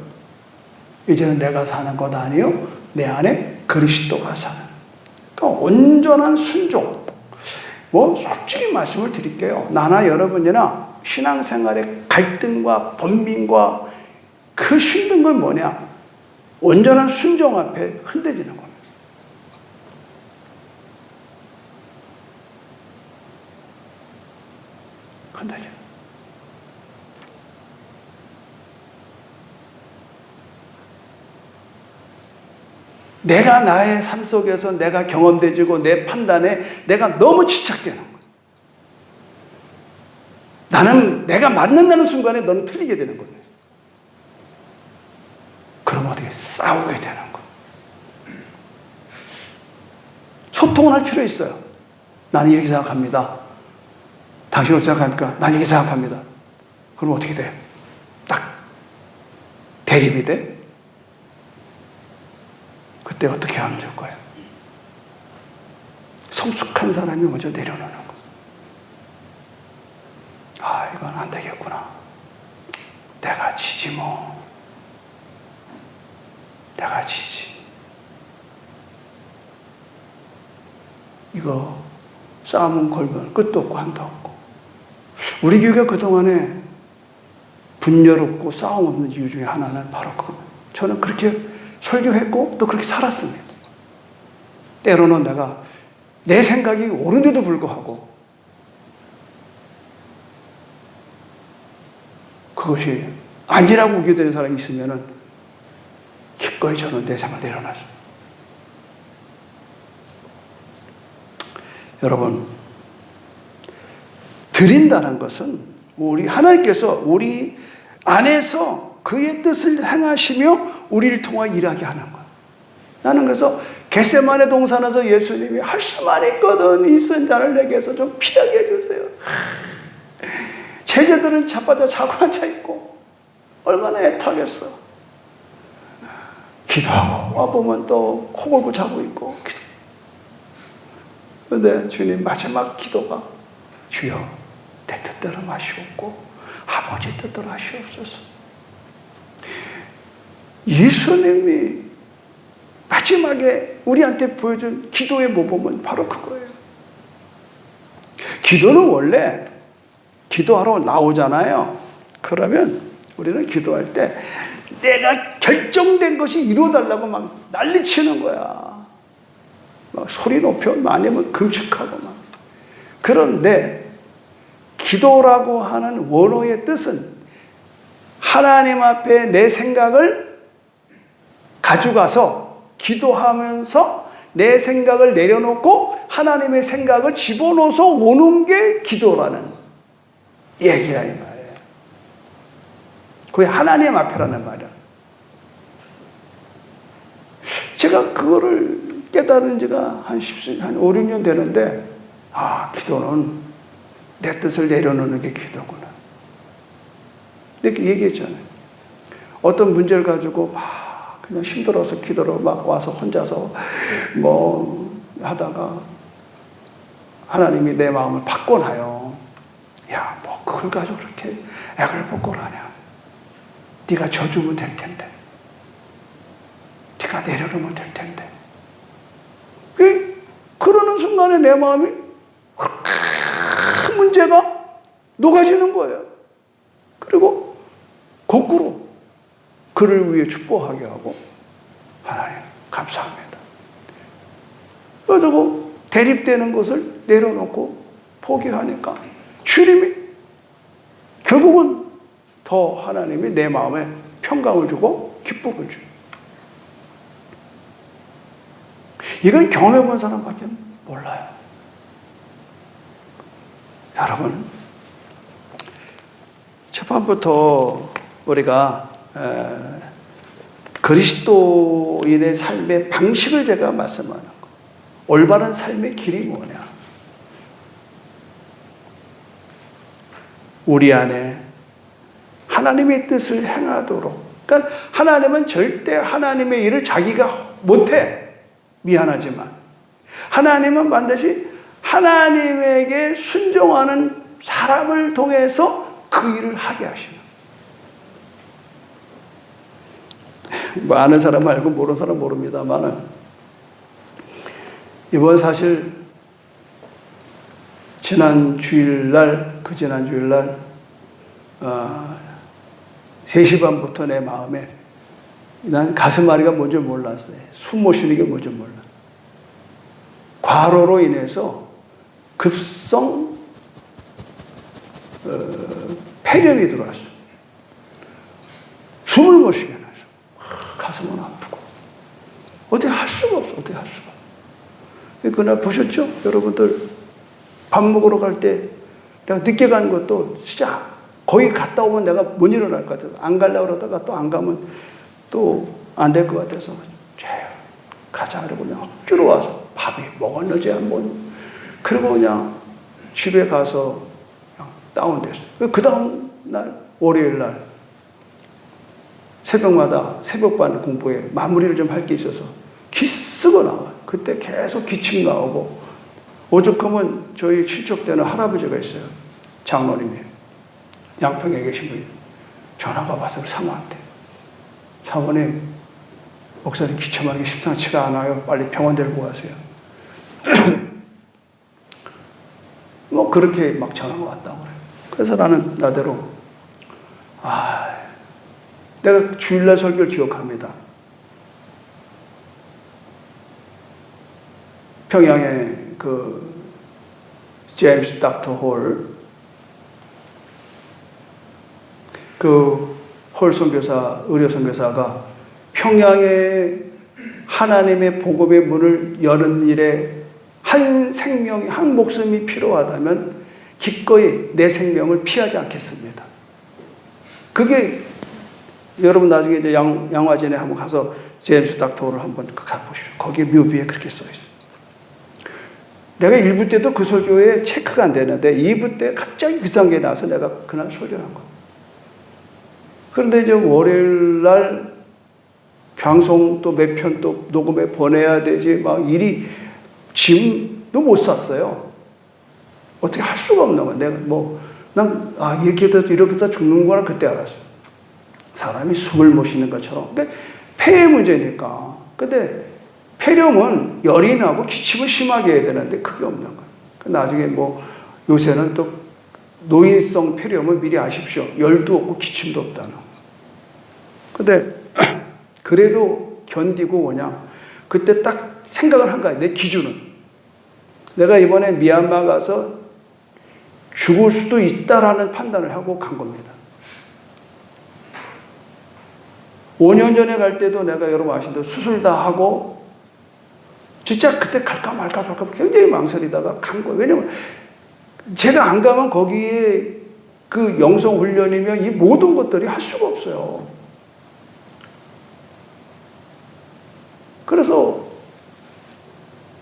이제는 내가 사는 것 아니요 내 안에 그리스도가 사는. 그러니까 온전한 순종. 뭐 솔직히 말씀을 드릴게요. 나나 여러분이나 신앙생활의 갈등과 번민과 그 힘든 건 뭐냐? 온전한 순종 앞에 흔들리는 겁니다. 흔들려. 내가 나의 삶 속에서 내가 경험되지고 내 판단에 내가 너무 집착되는 거예요. 나는 내가 맞는다는 순간에 너는 틀리게 되는 거예요. 그럼 어떻게 싸우게 되는 거예요. 소통을 할 필요 있어요. 나는 이렇게 생각합니다. 당신은 어떻게 생각합니까? 나는 이렇게 생각합니다. 그럼 어떻게 돼요? 딱 대립이 돼? 그때 어떻게 하면 좋을 거예요? 성숙한 사람이 먼저 내려놓는 거. 아, 이건 안 되겠구나. 내가 지지 뭐. 내가 지지. 이거 싸움은 걸면 끝도 없고 한도 없고. 우리 교회가 그동안에 분열 없고 싸움 없는 이유 중에 하나는 바로 그거예요. 저는 그렇게 설교했고 또 그렇게 살았습니다. 때로는 내가 내 생각이 옳은데도 불구하고 그것이 아니라고 우겨대는 사람이 있으면은 기꺼이 저는 내 생각을 내려놨습니다. 여러분, 드린다는 것은 우리 하나님께서 우리 안에서 그의 뜻을 행하시며 우리를 통하 일하게 하는 거예요. 나는 그래서 겟세마네 동산에서 예수님이 할 수만 있거든 이 선자를 내게서 좀 피하게 해주세요. 제자들은 자빠져 자고 앉아있고 얼마나 애타겠어. 기도하고 와보면 또 코 골고 자고 있고 그런데 주님 마지막 기도가 주여 내 뜻대로 마시옵고 아버지 뜻대로 하시옵소서. 예수님이 마지막에 우리한테 보여준 기도의 모범은 바로 그거예요. 기도는 원래 기도하러 나오잖아요. 그러면 우리는 기도할 때 내가 결정된 것이 이루어달라고 막 난리치는 거야. 막 소리 높여 아니면 금축하고 막. 그런데 기도라고 하는 원어의 뜻은 하나님 앞에 내 생각을 가져가서 기도하면서 내 생각을 내려놓고 하나님의 생각을 집어넣어서 오는 게 기도라는 얘기라 이 말이에요. 그게 하나님 앞에라는 말이야. 제가 그거를 깨달은 지가 한 5, 6년 되는데 아, 기도는 내 뜻을 내려놓는 게 기도구나. 이렇게 얘기했잖아요. 어떤 문제를 가지고 막 그냥 힘들어서 기도로 막 와서 혼자서 뭐 하다가 하나님이 내 마음을 바꿔놔요. 야, 뭐 그걸 가지고 그렇게 액을 바꿔라냐. 네가 져주면 될 텐데. 네가 내려놓으면 될 텐데. 그러는 순간에 내 마음이 큰 문제가 녹아지는 거예요. 그리고 거꾸로 그를 위해 축복하게 하고 하나님 감사합니다. 그래서 대립되는 것을 내려놓고 포기하니까 주님이 결국은 더 하나님이 내 마음에 평강을 주고 기쁨을 줘요. 이건 경험해본 사람밖에 몰라요. 여러분, 초반부터 우리가 그리스도인의 삶의 방식을 제가 말씀하는 거. 올바른 삶의 길이 뭐냐? 우리 안에 하나님의 뜻을 행하도록. 그러니까 하나님은 절대 하나님의 일을 자기가 못해. 미안하지만. 하나님은 반드시 하나님에게 순종하는 사람을 통해서 그 일을 하게 하시는. 뭐 아는 사람 알고 모르는 사람 모릅니다만은 이번 사실 지난 주일날, 그 지난 주일날 3시 반부터 내 마음에 난 가슴앓이가 뭔지 몰랐어요. 숨 못 쉬는 게 뭔지 몰라. 과로로 인해서 급성 폐렴이 들어왔어. 숨을 못 쉬게 해놨어. 가슴은 아프고. 어떻게 할 수가 없어. 어떻게 할 수가 없어. 그날 보셨죠? 여러분들 밥 먹으러 갈 때 내가 늦게 간 것도 진짜 거기 갔다 오면 내가 못 일어날 것 같아서 안 가려고 그러다가 또 안 가면 또 안 될 것 같아서 가자 그러고 그냥 억지로 와서 밥이 먹었는지 안 먹었는지 그리고 그냥 집에 가서 그냥 다운됐어요. 그 다음 날 월요일 날 새벽마다 새벽반 공부에 마무리를 좀 할 게 있어서 기쓰고 나와요. 그때 계속 기침 나오고 오죽하면 저희 친척되는 할아버지가 있어요. 장로님이 양평에 계신 분이 전화가 와서 사모한테 사모님 목사님 기침하는 게 심상치가 않아요. 빨리 병원 데리고 가세요. 뭐 그렇게 막 전화가 왔다고 그래요. 그래서 나는 나대로 내가 주일날 설교를 기억합니다. 평양에 그 제임스 닥터 홀 선교사, 의료 선교사가 평양에 하나님의 복음의 문을 여는 일에 한 생명이, 한 목숨이 필요하다면 기꺼이 내 생명을 피하지 않겠습니다. 그게 여러분 나중에 이제 양화진에 한번 가서 제임스 닥터를 한번 가보십시오. 거기에 묘비에 그렇게 써 있어요. 내가 1부 때도 그 설교에 체크가 안 되는데 2부 때 갑자기 그 상황에 나와서 내가 그날 설교를 한 거예요. 그런데 이제 월요일 날 방송 또 몇 편 또 녹음해 보내야 되지 막 일이 짐도 못 샀어요. 어떻게 할 수가 없는 거야. 내가 이렇게 해서 죽는구나 그때 알았어요. 사람이 숨을 못 쉬는 것처럼. 근데 폐의 문제니까. 근데 폐렴은 열이 나고 기침을 심하게 해야 되는데 그게 없는 거예요. 나중에 요새는 또 노인성 폐렴을 미리 아십시오. 열도 없고 기침도 없다는 거. 근데 그래도 견디고 그냥 그때 딱 생각을 한 거야. 내 기준은. 내가 이번에 미얀마 가서 죽을 수도 있다라는 판단을 하고 간 겁니다. 5년 전에 갈 때도 내가 여러분 아시는데 수술 다 하고 진짜 그때 갈까 말까 굉장히 망설이다가 간 거예요. 왜냐면 제가 안 가면 거기에 그 영성 훈련이며 이 모든 것들이 할 수가 없어요. 그래서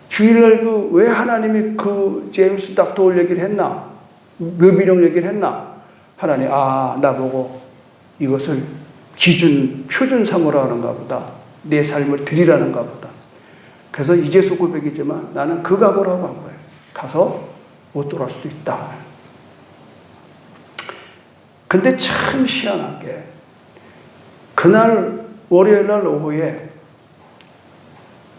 주일날 왜 하나님이 그 제임스 닥터 얘기를 했나? 묘비령 얘기를 했나? 하나님, 나보고 이것을 기준, 표준 삼으라 하는가 보다. 내 삶을 드리라는가 보다. 그래서 이제서 고백이지만 나는 그 각오라고 한 거예요. 가서 못 돌아올 수도 있다. 근데 참 희한하게 그날 월요일 날 오후에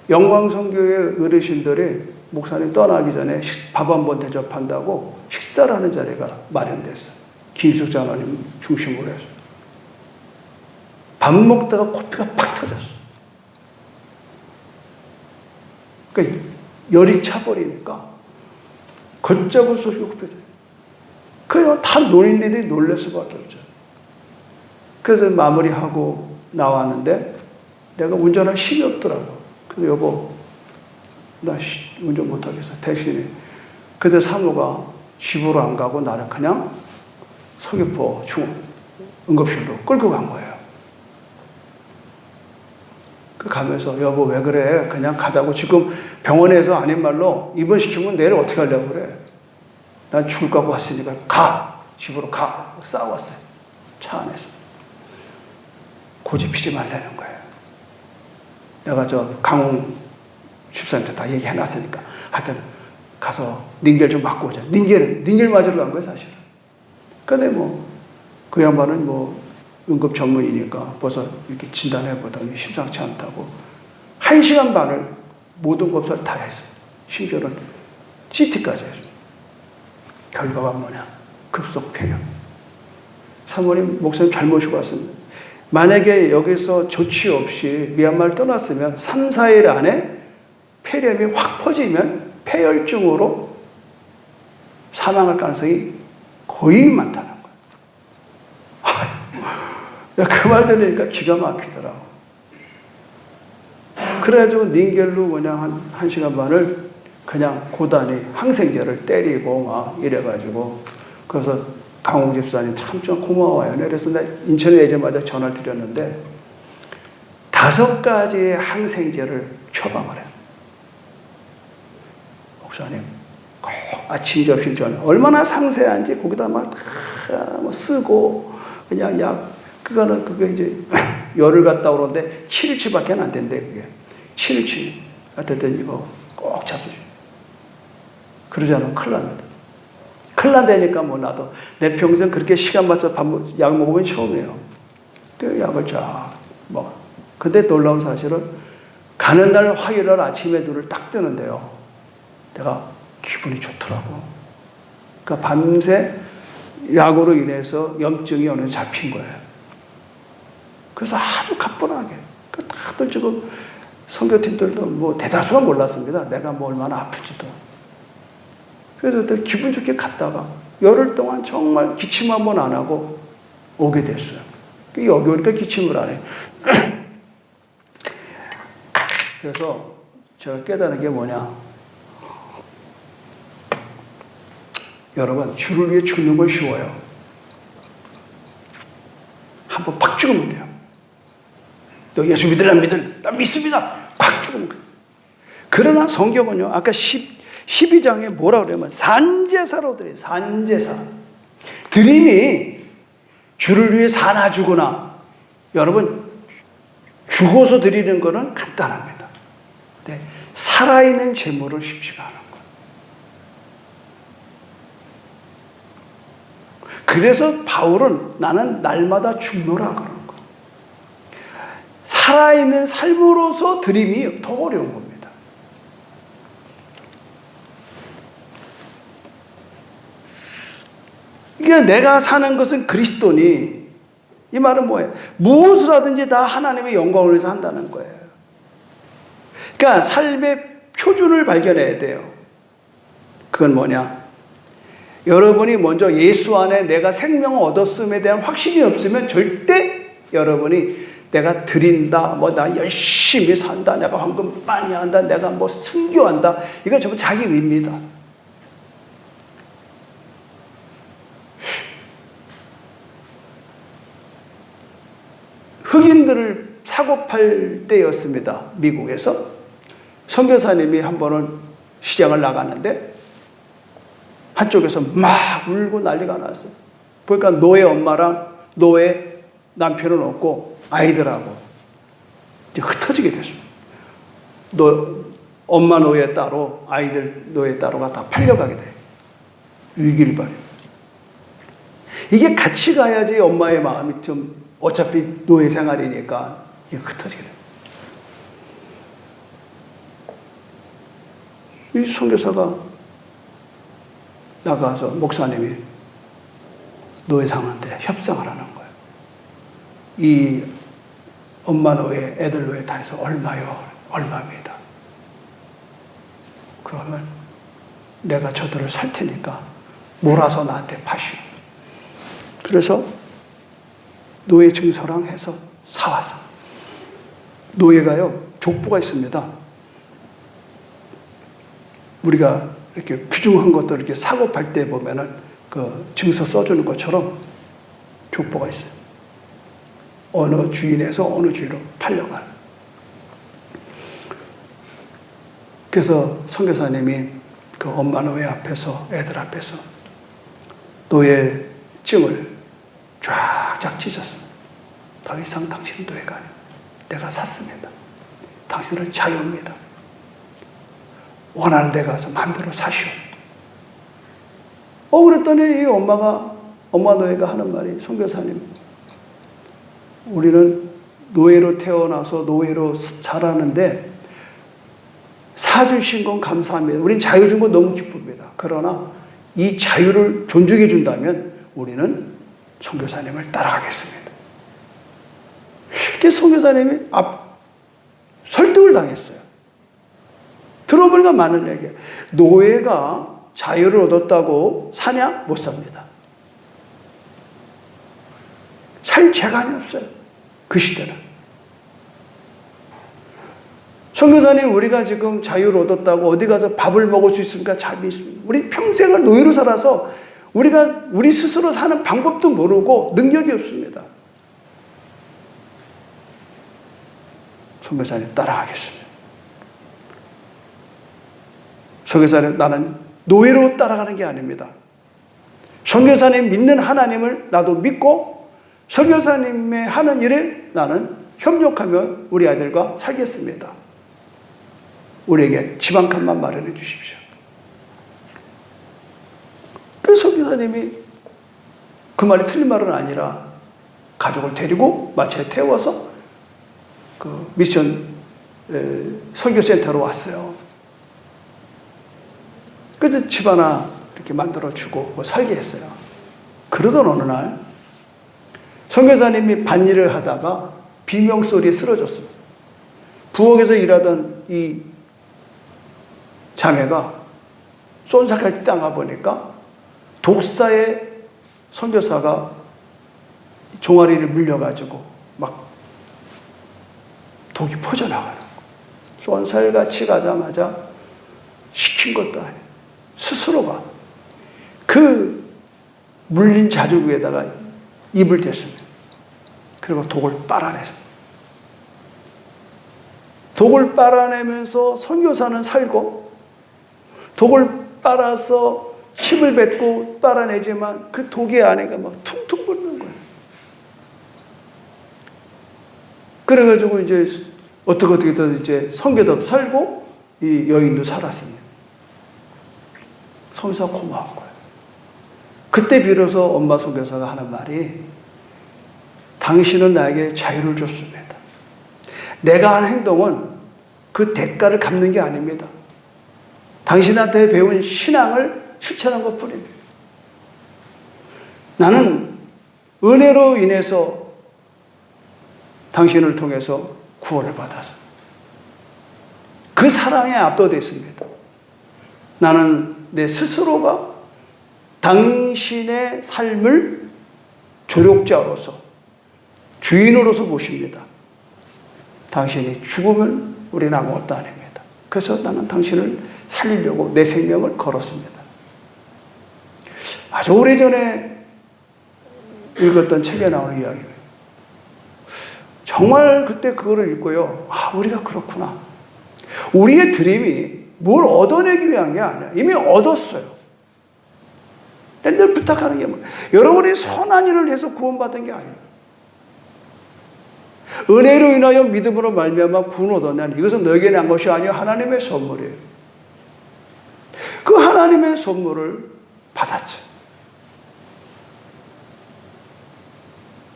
영광선교회 어르신들이 목사님 떠나기 전에 밥 한 번 대접한다고 식사를 하는 자리가 마련됐어. 김숙 장로님 중심으로 해서. 밥 먹다가 코피가 팍 터졌어. 그러니까 열이 차버리니까 걷잡을 수 없이 코피가 터졌어. 그냥 다 노인들이 놀랄 수밖에 없죠. 그래서 마무리하고 나왔는데 내가 운전할 힘이 없더라고. 그래서 여보, 나 운전 못하겠어. 대신에. 그때 사모가 집으로 안 가고 나를 그냥 서귀포 응급실로 끌고 간 거예요. 그 가면서 여보 왜 그래? 그냥 가자고. 지금 병원에서 아닌 말로 입원시키면 내일 어떻게 하려고 그래? 난 죽을 것 같고 왔으니까 가! 집으로 가! 싸웠어요. 차 안에서. 고집 피지 말라는 거예요. 내가 저 강훈 집사님한테 다 얘기해놨으니까 하여튼 가서 닌겔 좀 맞고 오자. 닌겔 맞으러 간 거예요 사실은. 근데 뭐 그 양반은 뭐 응급 전문이니까 벌써 이렇게 진단해보더니 심상치 않다고 1시간 반을 모든 검사를 다 했어요. 심지어는 CT까지 했어요. 결과가 뭐냐? 급속 폐렴. 사모님, 목사님 잘 모시고 왔습니다. 만약에 여기서 조치 없이 미얀마를 떠났으면 3, 4일 안에 폐렴이 확 퍼지면 폐혈증으로 사망할 가능성이 거의 많다는 거예요. 그 말 들으니까 기가 막히더라고. 그래가지고 닌겔로 그냥 한 시간 반을 그냥 고단히 항생제를 때리고 막 이래가지고 그래서 강홍 집사님 참 고마워요. 그래서 나 인천에 내자마자 전화를 드렸는데 5가지의 항생제를 처방을 해요. 목사님 꼭 아침 점심 저녁 얼마나 상세한지 거기다 막 쓰고 그냥 약 그게 이제 열을 갖다 오는데 7일치밖에 안 된대. 그게 7일치 하여튼 이거 꼭 잡수죠. 그러지 않으면 큰일 납니다. 큰일 난다니까 뭐 나도 내 평생 그렇게 시간 맞춰 약 먹으면 처음이에요. 그 약을 쫙 먹어. 근데 놀라운 사실은 가는 날 화요일 날 아침에 눈을 딱 뜨는데요. 내가 기분이 좋더라고. 그러니까 밤새 약으로 인해서 염증이 어느 잡힌 거예요. 그래서 아주 가뿐하게. 다들 지금 선교팀들도 뭐 대다수가 몰랐습니다. 내가 뭐 얼마나 아픈지도. 그래서 기분 좋게 갔다가 열흘 동안 정말 기침 한 번 안 하고 오게 됐어요. 여기 오니까 기침을 안 해요. 그래서 제가 깨달은 게 뭐냐. 여러분, 주를 위해 죽는 건 쉬워요. 한번 팍 죽으면 돼요. 너 예수 믿으라 나 믿습니다. 팍 죽으면 돼요. 그러나 성경은요, 아까 12장에 뭐라 그러냐면 산제사로 드려요. 산제사. 드림이 주를 위해 사나 죽으나. 여러분, 죽어서 드리는 거는 간단합니다. 네, 살아있는 재물은 쉽지가 않은 거예요. 그래서 바울은 나는 날마다 죽노라 그런 거예요. 살아있는 삶으로서 드림이 더 어려운 겁니다. 이게 내가 사는 것은 그리스도니 이 말은 뭐예요? 무엇을 하든지 다 하나님의 영광을 위해서 한다는 거예요. 그러니까 삶의 표준을 발견해야 돼요. 그건 뭐냐? 여러분이 먼저 예수 안에 내가 생명을 얻었음에 대한 확신이 없으면 절대 여러분이 내가 드린다, 뭐 나 열심히 산다, 내가 헌금 많이 한다, 내가 뭐 순교한다, 이건 전부 자기 의입니다. 흑인들을 사고팔 때였습니다. 미국에서. 선교사님이 한 번은 시장을 나갔는데 한쪽에서 막 울고 난리가 났어요. 보니까 노예 엄마랑 노예 남편은 없고 아이들하고 이제 흩어지게 됐습니다. 엄마 노예 따로 아이들 노예 따로가 다 팔려가게 돼요. 위기를 발휘. 이게 같이 가야지 엄마의 마음이 좀 어차피 노예 생활이니까 이게 흩어지게 돼요. 이 선교사가 나가서 목사님이 노예 상한테 협상을 하는 거예요. 이 엄마 노예, 애들 노예 다 해서 얼마요? 얼마입니다. 그러면 내가 저들을 살 테니까 몰아서 나한테 파시오. 그래서 노예 증서랑 해서 사왔어. 노예가요, 족보가 있습니다. 우리가 이렇게 귀중한 것들 이렇게 사고 팔 때 보면은 그 증서 써주는 것처럼 족보가 있어요. 어느 주인에서 어느 주인으로 팔려가는. 그래서 선교사님이 그 엄마 노예 앞에서, 애들 앞에서 노예 증을 쫙쫙 찢었습니다. 더 이상 당신은 노예가 아니에요. 내가 샀습니다. 당신은 자유입니다. 원하는 데 가서 마음대로 사시오. 그랬더니 이 엄마 노예가 하는 말이, 선교사님, 우리는 노예로 태어나서 노예로 자라는데 사주신 건 감사합니다. 우린 자유 준 건 너무 기쁩니다. 그러나 이 자유를 존중해 준다면 우리는 선교사님을 따라가겠습니다. 그래서 선교사님이 설득을 당했어요. 들어보니까 많은 얘기예요. 노예가 자유를 얻었다고 사냐? 못 삽니다. 살 재간이 없어요. 그 시대는. 선교사님, 우리가 지금 자유를 얻었다고 어디 가서 밥을 먹을 수 있습니까? 답이 있습니다. 우리 평생을 노예로 살아서 우리 스스로 사는 방법도 모르고 능력이 없습니다. 선교사님 따라가겠습니다. 선교사님, 나는 노예로 따라가는 게 아닙니다. 선교사님 믿는 하나님을 나도 믿고 선교사님의 하는 일에 나는 협력하며 우리 아이들과 살겠습니다. 우리에게 집 한 칸만 마련해 주십시오. 그 선교사님이 그 말이 틀린 말은 아니라 가족을 데리고 마차에 태워서 그 미션 선교센터로 왔어요. 그래서 집 하나 이렇게 만들어주고 뭐 살게 했어요. 그러던 어느 날 선교사님이 밭일을 하다가 비명소리에 쓰러졌어요. 부엌에서 일하던 이 자매가 쏜살같이 땅가 보니까 독사에 선교사가 종아리를 물려가지고 막 독이 퍼져나가는 거예요. 쏜살같이 가자마자 시킨 것도 아니에요. 스스로가 그 물린 자주 위에다가 입을 댔습니다. 그리고 독을 빨아내서 독을 빨아내면서 선교사는 살고 독을 빨아서 힘을 뱉고 빨아내지만 그 독의 안에가 막 퉁퉁 붓는 거예요. 그래가지고 이제 어떻게든 이제 선교도 살고 이 여인도 살았습니다. 선교사가 고마운 거예요. 그때 비로소 엄마 선교사가 하는 말이, 당신은 나에게 자유를 줬습니다. 내가 한 행동은 그 대가를 갚는 게 아닙니다. 당신한테 배운 신앙을 실천한 것 뿐입니다. 나는 은혜로 인해서 당신을 통해서 구원을 받았어. 그 사랑에 압도됐습니다. 나는 내 스스로가 당신의 삶을 조력자로서, 주인으로서 모십니다. 당신이 죽으면 우리는 아무것도 아닙니다. 그래서 나는 당신을 살리려고 내 생명을 걸었습니다. 아주 오래전에 읽었던 책에 나오는 이야기예요. 정말 그때 그거를 읽고요. 우리가 그렇구나. 우리의 드림이 뭘 얻어내기 위한 게 아니야. 이미 얻었어요. 늘 부탁하는 게 뭐예요? 여러분이 선한 일을 해서 구원받은 게 아니에요. 은혜로 인하여 믿음으로 말미암아 구원 얻었나니 이것은 너에게 난 것이 아니요 하나님의 선물이에요. 그 하나님의 선물을 받았죠.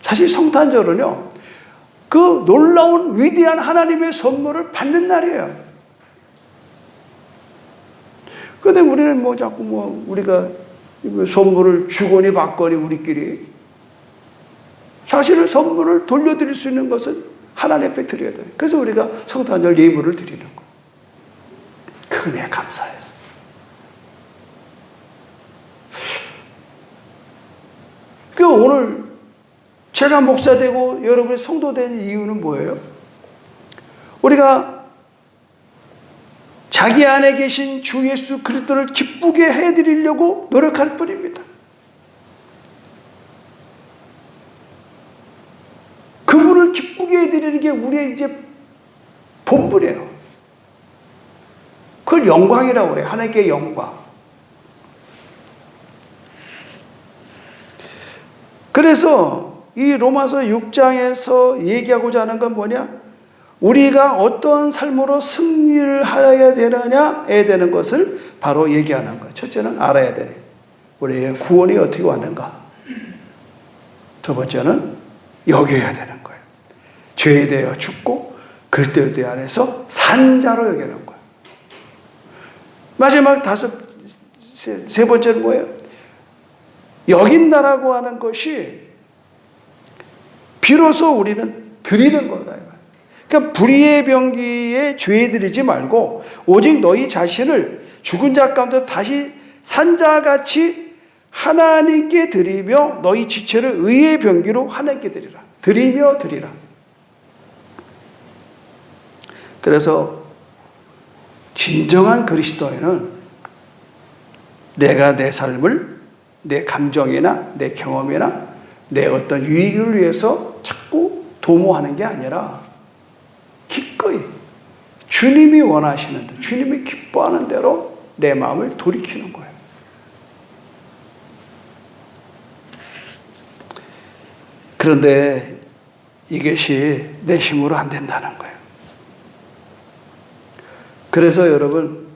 사실 성탄절은요, 그 놀라운 위대한 하나님의 선물을 받는 날이에요. 근데 우리는 뭐 자꾸 뭐 우리가 선물을 주거니 받거니 우리끼리, 사실은 선물을 돌려드릴 수 있는 것은 하나님 앞에 드려야 돼요. 그래서 우리가 성탄절 예물을 드리는 거예요. 그 은혜에 감사해요. 그러니까 오늘 제가 목사 되고 여러분이 성도 된 이유는 뭐예요? 우리가 자기 안에 계신 주 예수 그리스도를 기쁘게 해드리려고 노력할 뿐입니다. 그분을 기쁘게 해드리는 게 우리의 이제 본분이에요. 그걸 영광이라고 그래요. 하나님께 영광. 그래서 이 로마서 6장에서 얘기하고자 하는 건 뭐냐? 우리가 어떤 삶으로 승리를 하여야 되느냐에 대한 것을 바로 얘기하는 거예요. 첫째는 알아야 되네. 우리의 구원이 어떻게 왔는가. 두 번째는 여겨야 되는 거예요. 죄에 대하여 죽고 그리스도에 대하여서 산자로 여기는 거예요. 마지막 세 번째는 뭐예요? 여긴다라고 하는 것이 비로소 우리는 드리는 거다. 그러니까 불의의 병기에 죄 드리지 말고 오직 너희 자신을 죽은 자 가운데 다시 산 자같이 하나님께 드리며 너희 지체를 의의 병기로 하나님께 드리라. 드리며 드리라. 그래서 진정한 그리스도인은 내가 내 삶을 내 감정이나 내 경험이나 내 어떤 유익을 위해서 자꾸 도모하는 게 아니라 기꺼이 주님이 원하시는 대로, 주님이 기뻐하는 대로 내 마음을 돌이키는 거예요. 그런데 이것이 내 힘으로 안 된다는 거예요. 그래서 여러분,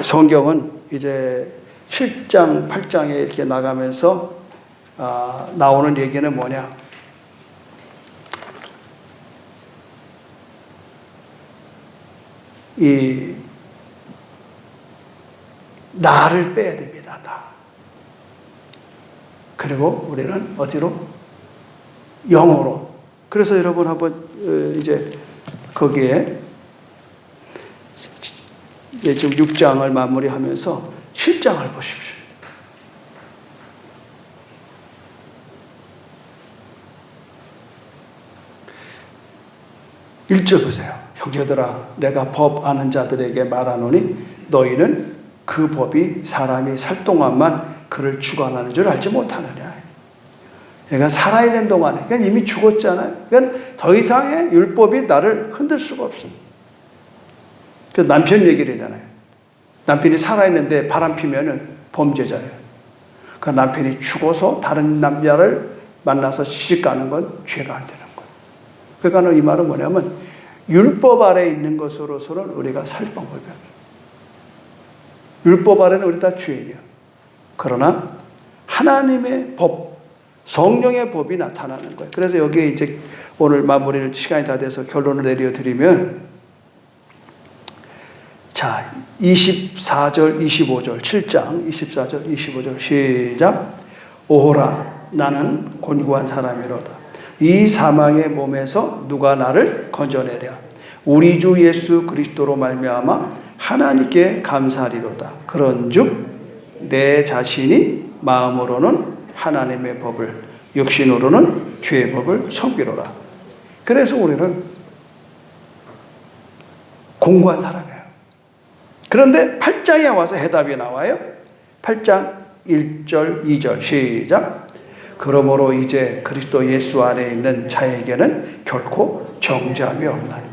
성경은 이제 7장, 8장에 이렇게 나가면서 나오는 얘기는 뭐냐? 이 나를 빼야 됩니다. 나. 그리고 우리는 어디로? 영으로. 그래서 여러분 한번 이제 거기에 이제 지금 6장을 마무리하면서 7장을 보십시오. 1절 보세요. 형제들아, 내가 법 아는 자들에게 말하노니 너희는 그 법이 사람이 살 동안만 그를 주관하는 줄 알지 못하느냐. 그러니까 살아있는 동안에, 그러니까 이미 죽었잖아요. 그러니까 더 이상의 율법이 나를 흔들 수가 없습니다. 그 남편 얘기를 하잖아요. 남편이 살아있는데 바람 피면은 범죄자예요. 그 남편이 죽어서 다른 남자를 만나서 시집가는 건 죄가 안 되는 거예요. 그러니까 이 말은 뭐냐면 율법 아래에 있는 것으로서는 우리가 살 방법이 없어요. 율법 아래는 우리 다 죄인이에요. 그러나 하나님의 법, 성령의 법이 나타나는 거예요. 그래서 여기에 이제 오늘 마무리를 시간이 다 돼서 결론을 내려드리면, 자, 24절, 25절, 7장 24절, 25절 시작. 오호라, 나는 곤고한 사람이로다. 이 사망의 몸에서 누가 나를 건져내랴. 우리 주 예수 그리스도로 말미암아 하나님께 감사하리로다. 그런즉 내 자신이 마음으로는 하나님의 법을, 육신으로는 죄의 법을 섬기로라. 그래서 우리는 공고한 사람이에요. 그런데 8장에 와서 해답이 나와요. 8장 1절, 2절 시작. 그러므로 이제 그리스도 예수 안에 있는 자에게는 결코 정죄함이 없나니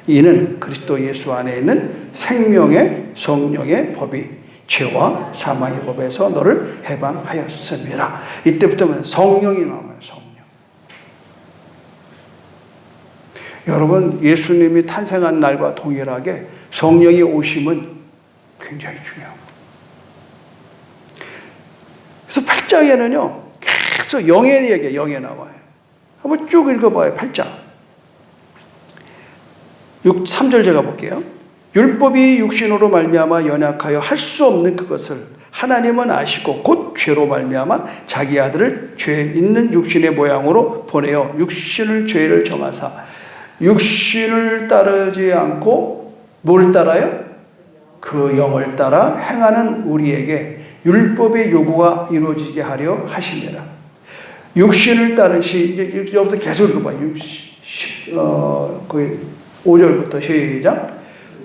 이는 그리스도 예수 안에 있는 생명의 성령의 법이 죄와 사망의 법에서 너를 해방하였습니다. 이때부터는 성령이 나와요. 성령. 여러분, 예수님이 탄생한 날과 동일하게 성령이 오심은 굉장히 중요합니다. 그래서 8장에는요 계속 영의 얘기가 영에 나와요. 한번 쭉 읽어봐요. 8장 3절 제가 볼게요. 율법이 육신으로 말미암아 연약하여 할 수 없는 그것을 하나님은 아시고 곧 죄로 말미암아 자기 아들을 죄 있는 육신의 모양으로 보내어 육신을 죄를 정하사 육신을 따르지 않고 뭘 따라요? 그 영을 따라 행하는 우리에게 율법의 요구가 이루어지게 하려 하시니라. 육신을 따르시, 여기부터 계속 읽어봐요. 거의 5절부터 시작.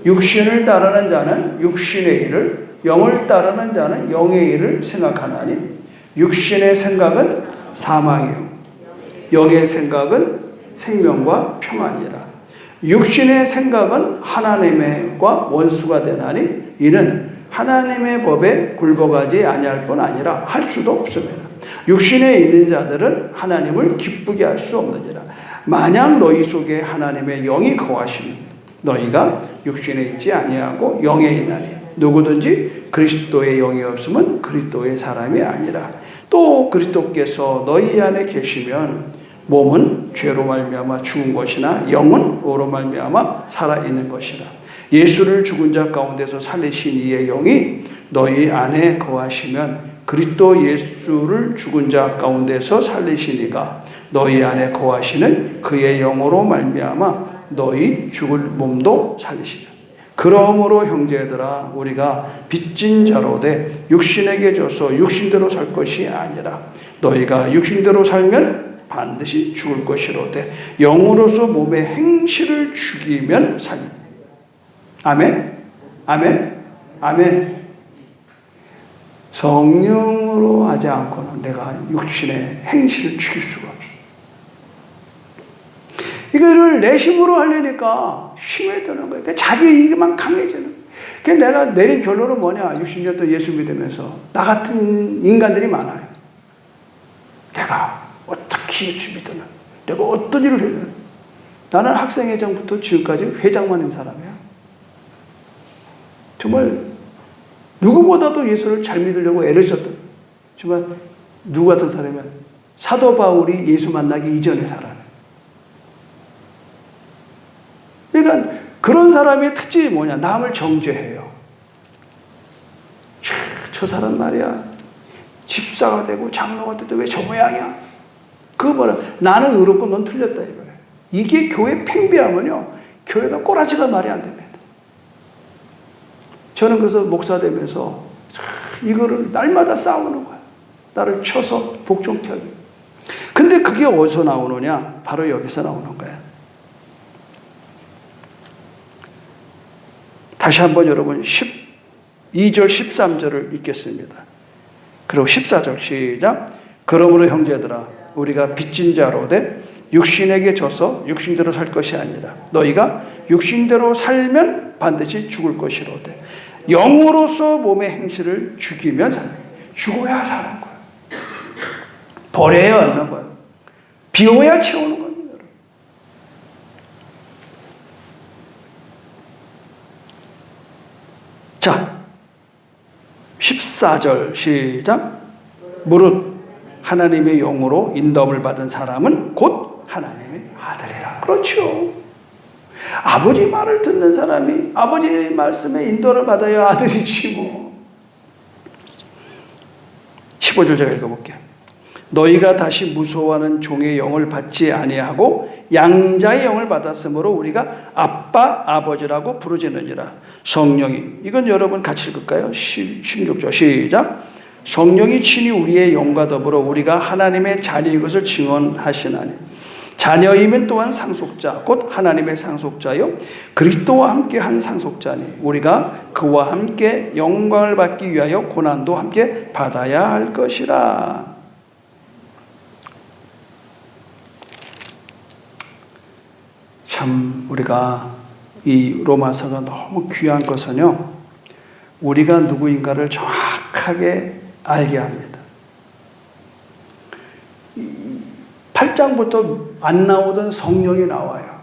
육신을 따르는 자는 육신의 일을, 영을 따르는 자는 영의 일을 생각하나니 육신의 생각은 사망이요 영의 생각은 생명과 평안이라. 육신의 생각은 하나님과 원수가 되나니 이는 하나님의 법에 굴복하지 아니할 뿐 아니라 할 수도 없습니다. 육신에 있는 자들은 하나님을 기쁘게 할 수 없느니라. 만약 너희 속에 하나님의 영이 거하시면 너희가 육신에 있지 아니하고 영에 있나니 누구든지 그리스도의 영이 없으면 그리스도의 사람이 아니라. 또 그리스도께서 너희 안에 계시면 몸은 죄로 말미암아 죽은 것이나 영은 오로 말미암아 살아있는 것이라. 예수를 죽은 자 가운데서 살리신 이의 영이 너희 안에 거하시면 그리스도 예수를 죽은 자 가운데서 살리신 이가 너희 안에 거하시는 그의 영으로 말미암아 너희 죽을 몸도 살리시라. 그러므로 형제들아 우리가 빚진 자로되 육신에게 져서 육신대로 살 것이 아니라 너희가 육신대로 살면 반드시 죽을 것이로되 영으로서 몸의 행실을 죽이면 살리라. 아멘? 아멘? 아멘. 성령으로 하지 않고는 내가 육신의 행실을 죽일 수가 없어. 이거를 내 힘으로 하려니까 힘이 드는 거예요. 그러니까 자기 이익만 강해지는 거예요. 그러니까 내가 내린 결론은 뭐냐. 60년 동안 예수 믿으면서 나 같은 인간들이 많아요. 내가 어떻게 예수 믿으면 내가 어떤 일을 해야 나는 학생회장부터 지금까지 회장만 한 사람이야. 정말 누구보다도 예수를 잘 믿으려고 애를 썼던 정말 누구 같은 사람이야. 사도 바울이 예수 만나기 이전의 사람. 그러니까 그런 사람의 특징이 뭐냐. 남을 정죄해요. 저 사람 말이야. 집사가 되고 장로가 돼도 왜 저 모양이야? 그거 뭐라. 나는 의롭고 넌 틀렸다 이거예요. 이게 교회 팽배하면요. 교회가 꼬라지가 말이 안 됩니다. 저는 그래서 목사 되면서 이거를 날마다 싸우는 거야. 나를 쳐서 복종케 하기. 근데 그게 어디서 나오느냐? 바로 여기서 나오는 거야. 다시 한번 여러분 12절 13절을 읽겠습니다. 그리고 14절 시작. 그러므로 형제들아 우리가 빚진 자로되 육신에게 져서 육신대로 살 것이 아니라 너희가 육신대로 살면 반드시 죽을 것이로되 영으로서 몸의 행실을 죽이면 죽어야 사는 거야. 버려야 얻는 거야. 비워야 채우는 겁니다. 자, 14절 시작. 무릇 하나님의 영으로 인도함을 받은 사람은 곧 하나님의 아들이라. 그렇죠. 아버지 말을 듣는 사람이 아버지 말씀에 인도를 받아야 아들이지 뭐. 15절 제가 읽어볼게요. 너희가 다시 무서워하는 종의 영을 받지 아니하고 양자의 영을 받았으므로 우리가 아빠 아버지라고 부르짖느니라. 성령이, 이건 여러분 같이 읽을까요? 16절 시작. 성령이 친히 우리의 영과 더불어 우리가 하나님의 자녀인 것을 증언하시나니 자녀이면 또한 상속자 곧 하나님의 상속자요 그리스도와 함께 한 상속자니 우리가 그와 함께 영광을 받기 위하여 고난도 함께 받아야 할 것이라. 참 우리가 이 로마서가 너무 귀한 것은요, 우리가 누구인가를 정확하게 알게 합니다. 8장부터 안 나오던 성령이 나와요.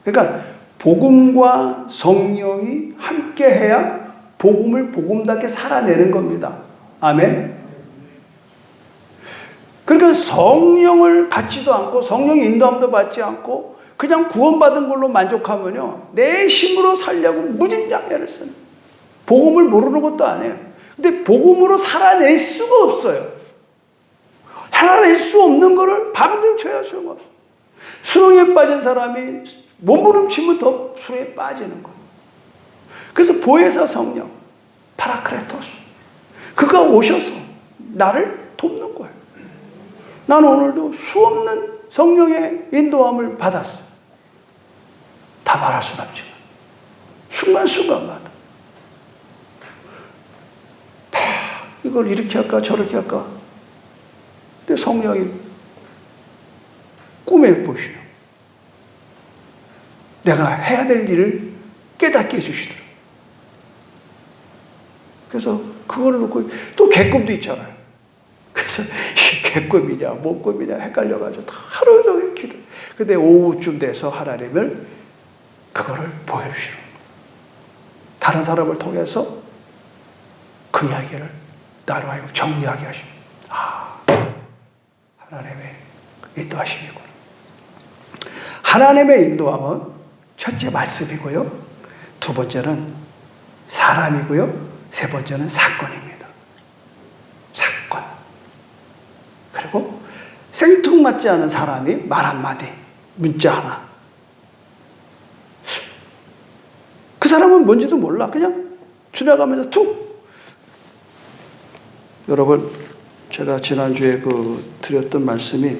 그러니까 복음과 성령이 함께해야 복음을 복음답게 살아내는 겁니다. 아멘. 그러니까 성령을 받지도 않고 성령의 인도함도 받지 않고 그냥 구원받은 걸로 만족하면요, 내 힘으로 살려고 무진장 애를 쓰는, 복음을 모르는 것도 아니에요. 근데 복음으로 살아낼 수가 없어요. 살아낼 수 없는 거를 밥을 줘야 소용없어요. 수렁에 빠진 사람이 몸부림치면 더 수렁에 빠지는 거예요. 그래서 보혜사 성령, 파라크레토스, 그가 오셔서 나를 돕는 거예요. 나는 오늘도 수없는 성령의 인도함을 받았어요. 다 말할 수는 없지만 순간순간마다 이걸 이렇게 할까 저렇게 할까. 근데 성령이 꿈에 보시오. 내가 해야 될 일을 깨닫게 해주시더라고요. 그래서 그걸 놓고 또 개꿈도 있잖아요. 그래서 이게 개꿈이냐 뭔 꿈이냐 헷갈려가지고 하루 종일 기도. 근데 오후쯤 돼서 하나님을 그거를 보여주시는, 다른 사람을 통해서 그 이야기를 나로 하여금 정리하게 하십니다. 하나님의 인도하심이구나. 하나님의 인도함은 첫째 말씀이고요, 두 번째는 사람이고요, 세 번째는 사건입니다. 사건. 그리고 생뚱맞지 않은 사람이 말 한마디, 문자 하나. 그 사람은 뭔지도 몰라. 그냥 지나가면서 툭. 여러분, 제가 지난주에 드렸던 말씀이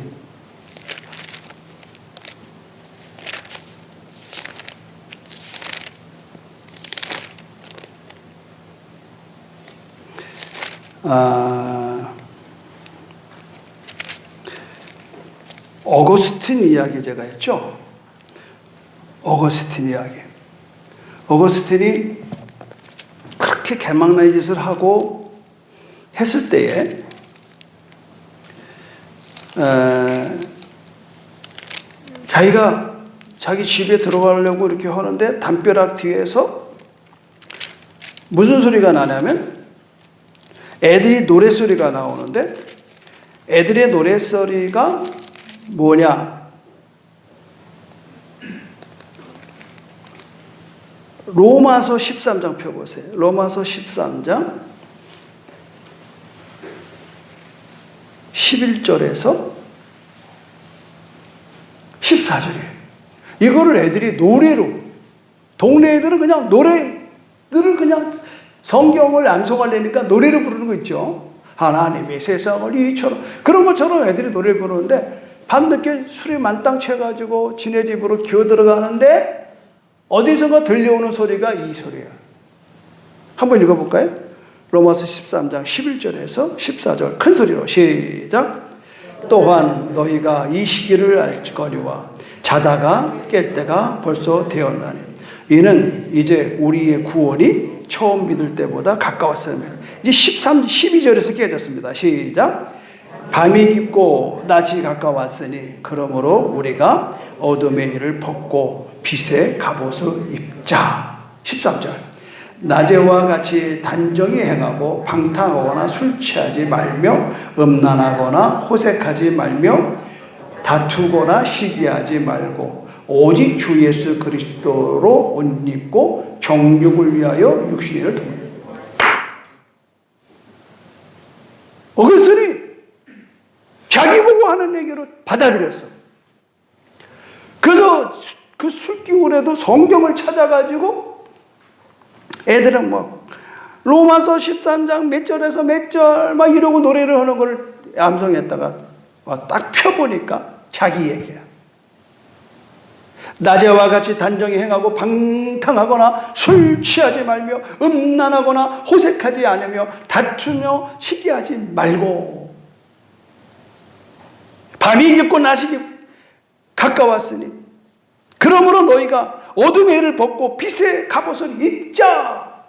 어거스틴 이야기 제가 했죠. 어거스틴 이야기. 어거스틴이 그렇게 개망나의 짓을 하고 했을 때에 자기가 자기 집에 들어가려고 이렇게 하는데 담벼락 뒤에서 무슨 소리가 나냐면 애들이 노랫소리가 나오는데, 애들의 노랫소리가 뭐냐? 로마서 13장 펴보세요. 로마서 13장 11절에서 14절이에요. 이거를 애들이 노래로, 동네 애들은 그냥 노래들을 그냥 성경을 암송하려니까 노래를 부르는 거 있죠. 하나님이 세상을 이처럼, 그런 것처럼 애들이 노래를 부르는데 밤늦게 술이 만땅 채가지고 지네 집으로 기어 들어가는데 어디선가 들려오는 소리가 이 소리야. 한번 읽어볼까요? 로마서 13장 11절에서 14절 큰 소리로 시작. 또한 너희가 이 시기를 알거니와 자다가 깰 때가 벌써 되었나니 이는 이제 우리의 구원이 처음 믿을 때보다 가까웠으며. 이제 12절에서 깨졌습니다. 시작. 밤이 깊고 낮이 가까웠으니 그러므로 우리가 어둠의 일을 벗고 빛의 갑옷을 입자. 13절. 낮에와 같이 단정히 행하고 방탕하거나 술 취하지 말며 음란하거나 호색하지 말며 다투거나 시기하지 말고 오직 주 예수 그리스도로 옷 입고 정욕을 위하여 육신을 돕니다. 어거스틴이 자기 보고 하는 얘기로 받아들였어. 그래서 그 술기운에도 성경을 찾아가지고 애들은 막 로마서 13장 몇 절에서 몇 절 막 이러고 노래를 하는 걸 암송했다가 딱 펴보니까 자기 얘기야. 낮에와 같이 단정히 행하고 방탕하거나 술 취하지 말며 음란하거나 호색하지 않으며 다투며 시기하지 말고 밤이 깊고 낮이 가까웠으니 그러므로 너희가 어둠의 일을 벗고 빛의 갑옷을 입자.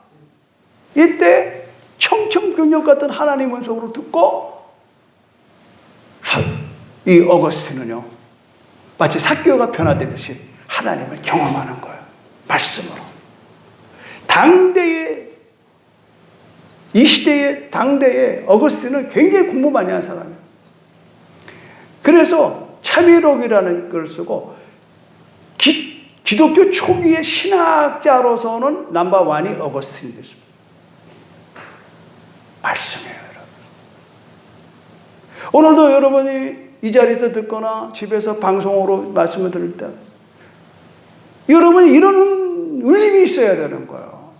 이때 청청병력 같은 하나님의 음성으로 듣고 이 어거스틴은요 마치 삭개오가 변화되듯이 하나님을 경험하는 거예요. 말씀으로. 당대의 이 시대의 당대의 어거스틴은 굉장히 공부 많이 한 사람이에요. 그래서 참회록이라는 걸 쓰고 기독교 초기의 신학자로서는 넘버원이 어거스틴이 됐습니다. 말씀이에요, 여러분. 오늘도 여러분이 이 자리에서 듣거나 집에서 방송으로 말씀을 들을 때 여러분이 이런 울림이 있어야 되는 거예요.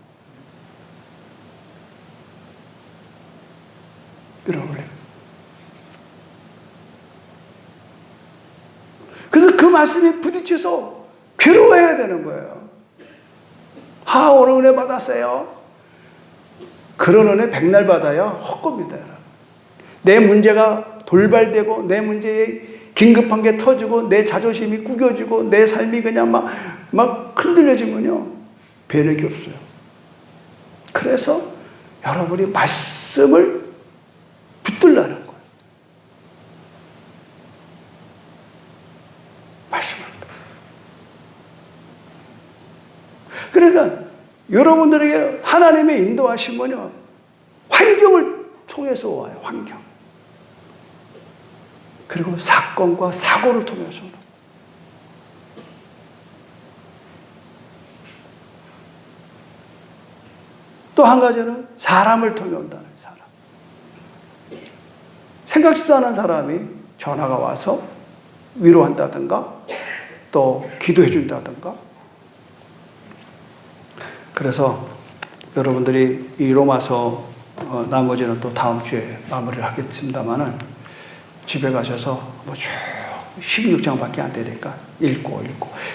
이런 울림. 그래서 그 말씀에 부딪혀서 괴로워해야 되는 거예요. 오늘 은혜 받았어요. 그런 은혜 백날 받아야 헛겁니다. 내 문제가 돌발되고 내 문제에 긴급한 게 터지고 내 자존심이 구겨지고 내 삶이 그냥 막 흔들려지면요. 배력이 없어요. 그래서 여러분이 말씀을 붙들라는 거예요. 말씀을. 그러니까 여러분들에게 하나님의 인도하심은요. 환경을 통해서 와요. 환경. 그리고 사건과 사고를 통해서. 또 한 가지는 사람을 통해 온다는 사람. 생각지도 않은 사람이 전화가 와서 위로한다든가 또 기도해 준다든가. 그래서 여러분들이 이 로마서 나머지는 또 다음 주에 마무리를 하겠습니다만은 집에 가셔서 쭉 16장밖에 안 되니까 읽고.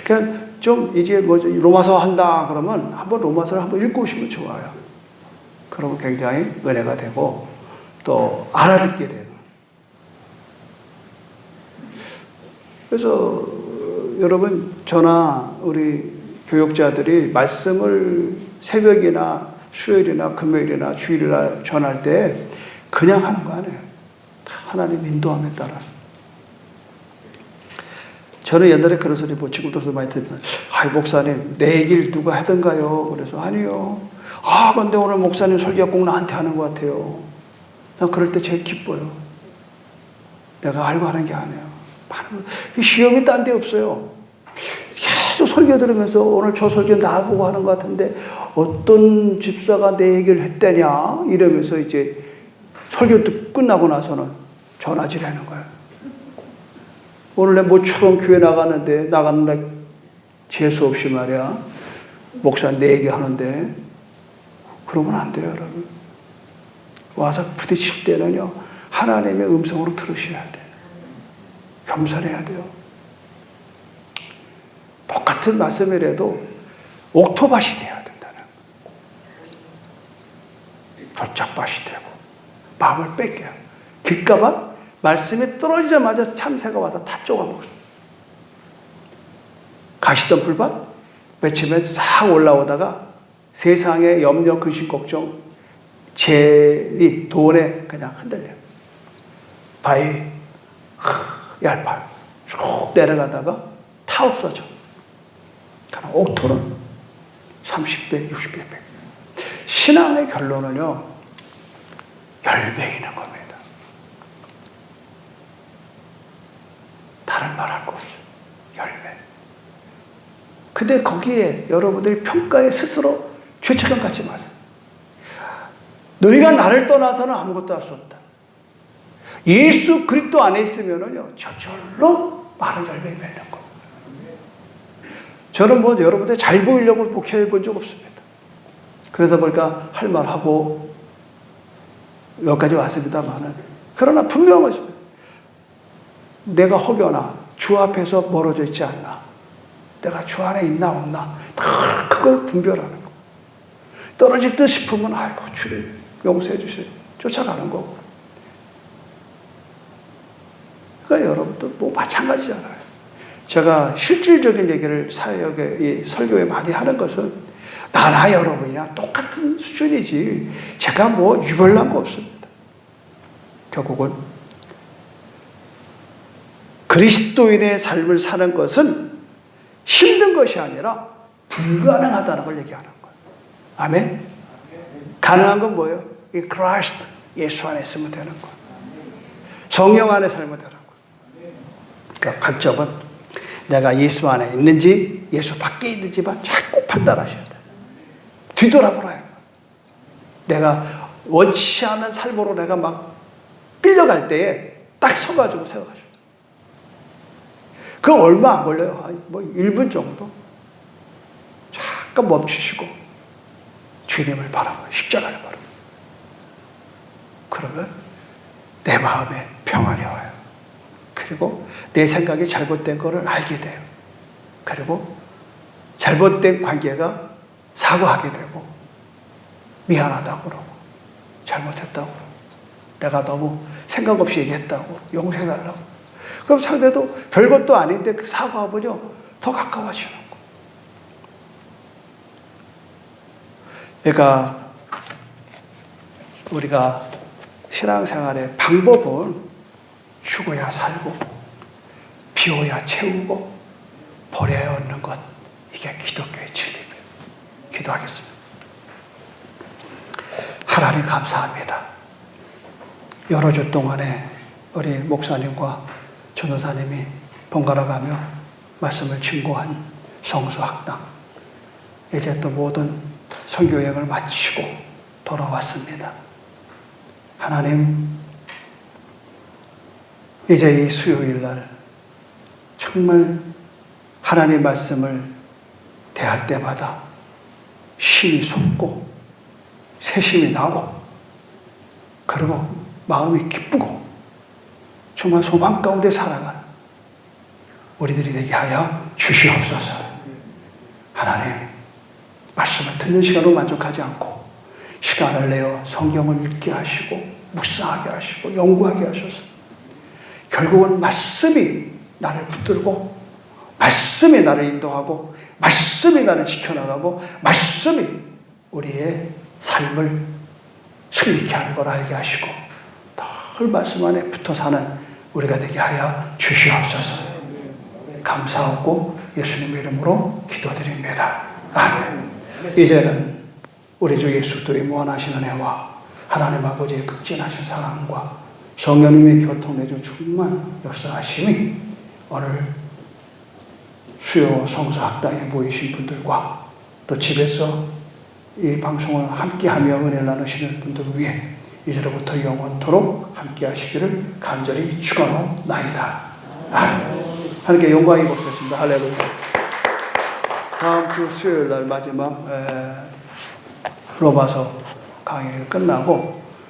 그냥 좀 이제 로마서 한다 그러면 한번 로마서를 한번 읽고 오시면 좋아요. 그러면 굉장히 은혜가 되고 또 알아듣게 되는. 그래서 여러분 저나 우리 교육자들이 말씀을 새벽이나 수요일이나 금요일이나 주일이나 전할 때 그냥 하는 거 아니에요. 하나님 인도함에 따라서. 저는 옛날에 그런 소리 지금도 많이 들으면 목사님 내 얘기를 누가 하던가요? 그래서 아니요. 근데 오늘 목사님 설교가 꼭 나한테 하는 것 같아요. 난 그럴 때 제일 기뻐요. 내가 알고 하는 게 아니에요. 시험이 딴 데 없어요. 계속 설교 들으면서 오늘 저 설교 나보고 하는 것 같은데 어떤 집사가 내 얘기를 했다냐 이러면서 이제 설교 끝나고 나서는 전화질 하는 거예요. 오늘 내 모처럼 교회 나가는 날 재수 없이 말이야. 목사님 내 얘기 하는데 그러면 안 돼요, 여러분. 와서 부딪힐 때는요, 하나님의 음성으로 들으셔야 돼요. 겸손해야 돼요. 똑같은 말씀이라도 옥토밭이 돼야 된다는. 돌짝밭이 되고 마음을 뺏겨요. 길가밭 말씀이 떨어지자마자 참새가 와서 다 쪼가먹어요. 가시덤불밭 며칠에 싹 올라오다가 세상의 염려, 근심, 걱정, 재리, 돈에 그냥 흔들려요. 바위 얇아요. 쭉 내려가다가 다 없어져. 그러나 옥토는 30배, 60배, 100배. 신앙의 결론은요, 열매이는 겁니다. 다른 말 할 거 없어요. 열매. 근데 거기에 여러분들이 평가에 스스로 죄책감 갖지 마세요. 너희가 나를 떠나서는 아무것도 할 수 없다. 예수 그리스도 안에 있으면은요, 저절로 많은 열매 맺는 겁니다. 저는 여러분들 잘 보이려고 목회해 본 적 없습니다. 그래서 보니까 할 말 하고 여기까지 왔습니다만은, 그러나 분명하십니다. 내가 혹여나 주 앞에서 멀어져 있지 않나, 내가 주 안에 있나 없나, 다 그걸 분별하는 거. 떨어질 듯 싶으면 아이고 주를 용서해 주세요. 쫓아가는 거고. 그러니까 여러분도 마찬가지잖아요. 제가 실질적인 얘기를 사역에, 설교에 많이 하는 것은 나나 여러분이나 똑같은 수준이지 제가 유별난 거 없습니다. 결국은 그리스도인의 삶을 사는 것은 힘든 것이 아니라 불가능하다는 걸 얘기하는 거예요. 아멘? 가능한 건 뭐예요? 이 크라이스트, 예수 안에 있으면 되는 거예요. 성령 안에 살면 되는 거예요. 그러니까 관점은 내가 예수 안에 있는지 예수 밖에 있는지만 자꾸 판단하셔야 돼. 뒤돌아보라요. 내가 원치 않은 삶으로 내가 막 끌려갈 때에 딱 서가지고 생각하셔. 그거 얼마 안 걸려요. 뭐 1분 정도. 잠깐 멈추시고 주님을 바라보고 십자가를 바라보고. 그러면 내 마음에 평안이 와요. 그리고 내 생각이 잘못된 거를 알게 돼요. 그리고 잘못된 관계가 사과하게 되고 미안하다고 그러고 잘못했다고 그러고 내가 너무 생각 없이 얘기했다고 용서해달라고. 그럼 상대도 별것도 아닌데 그 사과하면요 더 가까워지는 거. 그러니까 우리가 신앙생활의 방법은 죽어야 살고 비워야 채우고 버려야 얻는 것. 이게 기독교의 진리입니다. 기도하겠습니다. 하나님 감사합니다. 여러 주 동안에 우리 목사님과 전도사님이 번갈아가며 말씀을 증거한 성수학당. 이제 또 모든 선교여행을 마치고 돌아왔습니다. 하나님, 이제 이 수요일 날 정말 하나님 말씀을 대할 때마다 심이 솟고 새심이 나고 그리고 마음이 기쁘고 정말 소망 가운데 살아가는 우리들이 되게 하여 주시옵소서. 하나님, 말씀을 듣는 시간으로 만족하지 않고 시간을 내어 성경을 읽게 하시고 묵상하게 하시고 연구하게 하셔서 결국은 말씀이 나를 붙들고 말씀이 나를 인도하고 말씀이 나를 지켜나가고 말씀이 우리의 삶을 승리케 하는 걸 알게 하시고 늘 말씀 안에 붙어 사는 우리가 되게 하여 주시옵소서. 감사하고 예수님의 이름으로 기도드립니다. 아멘. 이제는 우리 주 예수 그리스도의 무한하신 은혜와 하나님 아버지의 극진하신 사랑과 성령님의 교통 내주 충만 역사하심이 오늘 수요 성수학당에 모이신 분들과 또 집에서 이 방송을 함께하며 은혜를 나누시는 분들 위해 이제로부터 영원토록 함께하시기를 간절히 축원하옵나이다. 아멘. 하나님께 영광이 곱겠습니다. 할렐루야. 다음 주 수요일 날 마지막 로마서 강의가 끝나고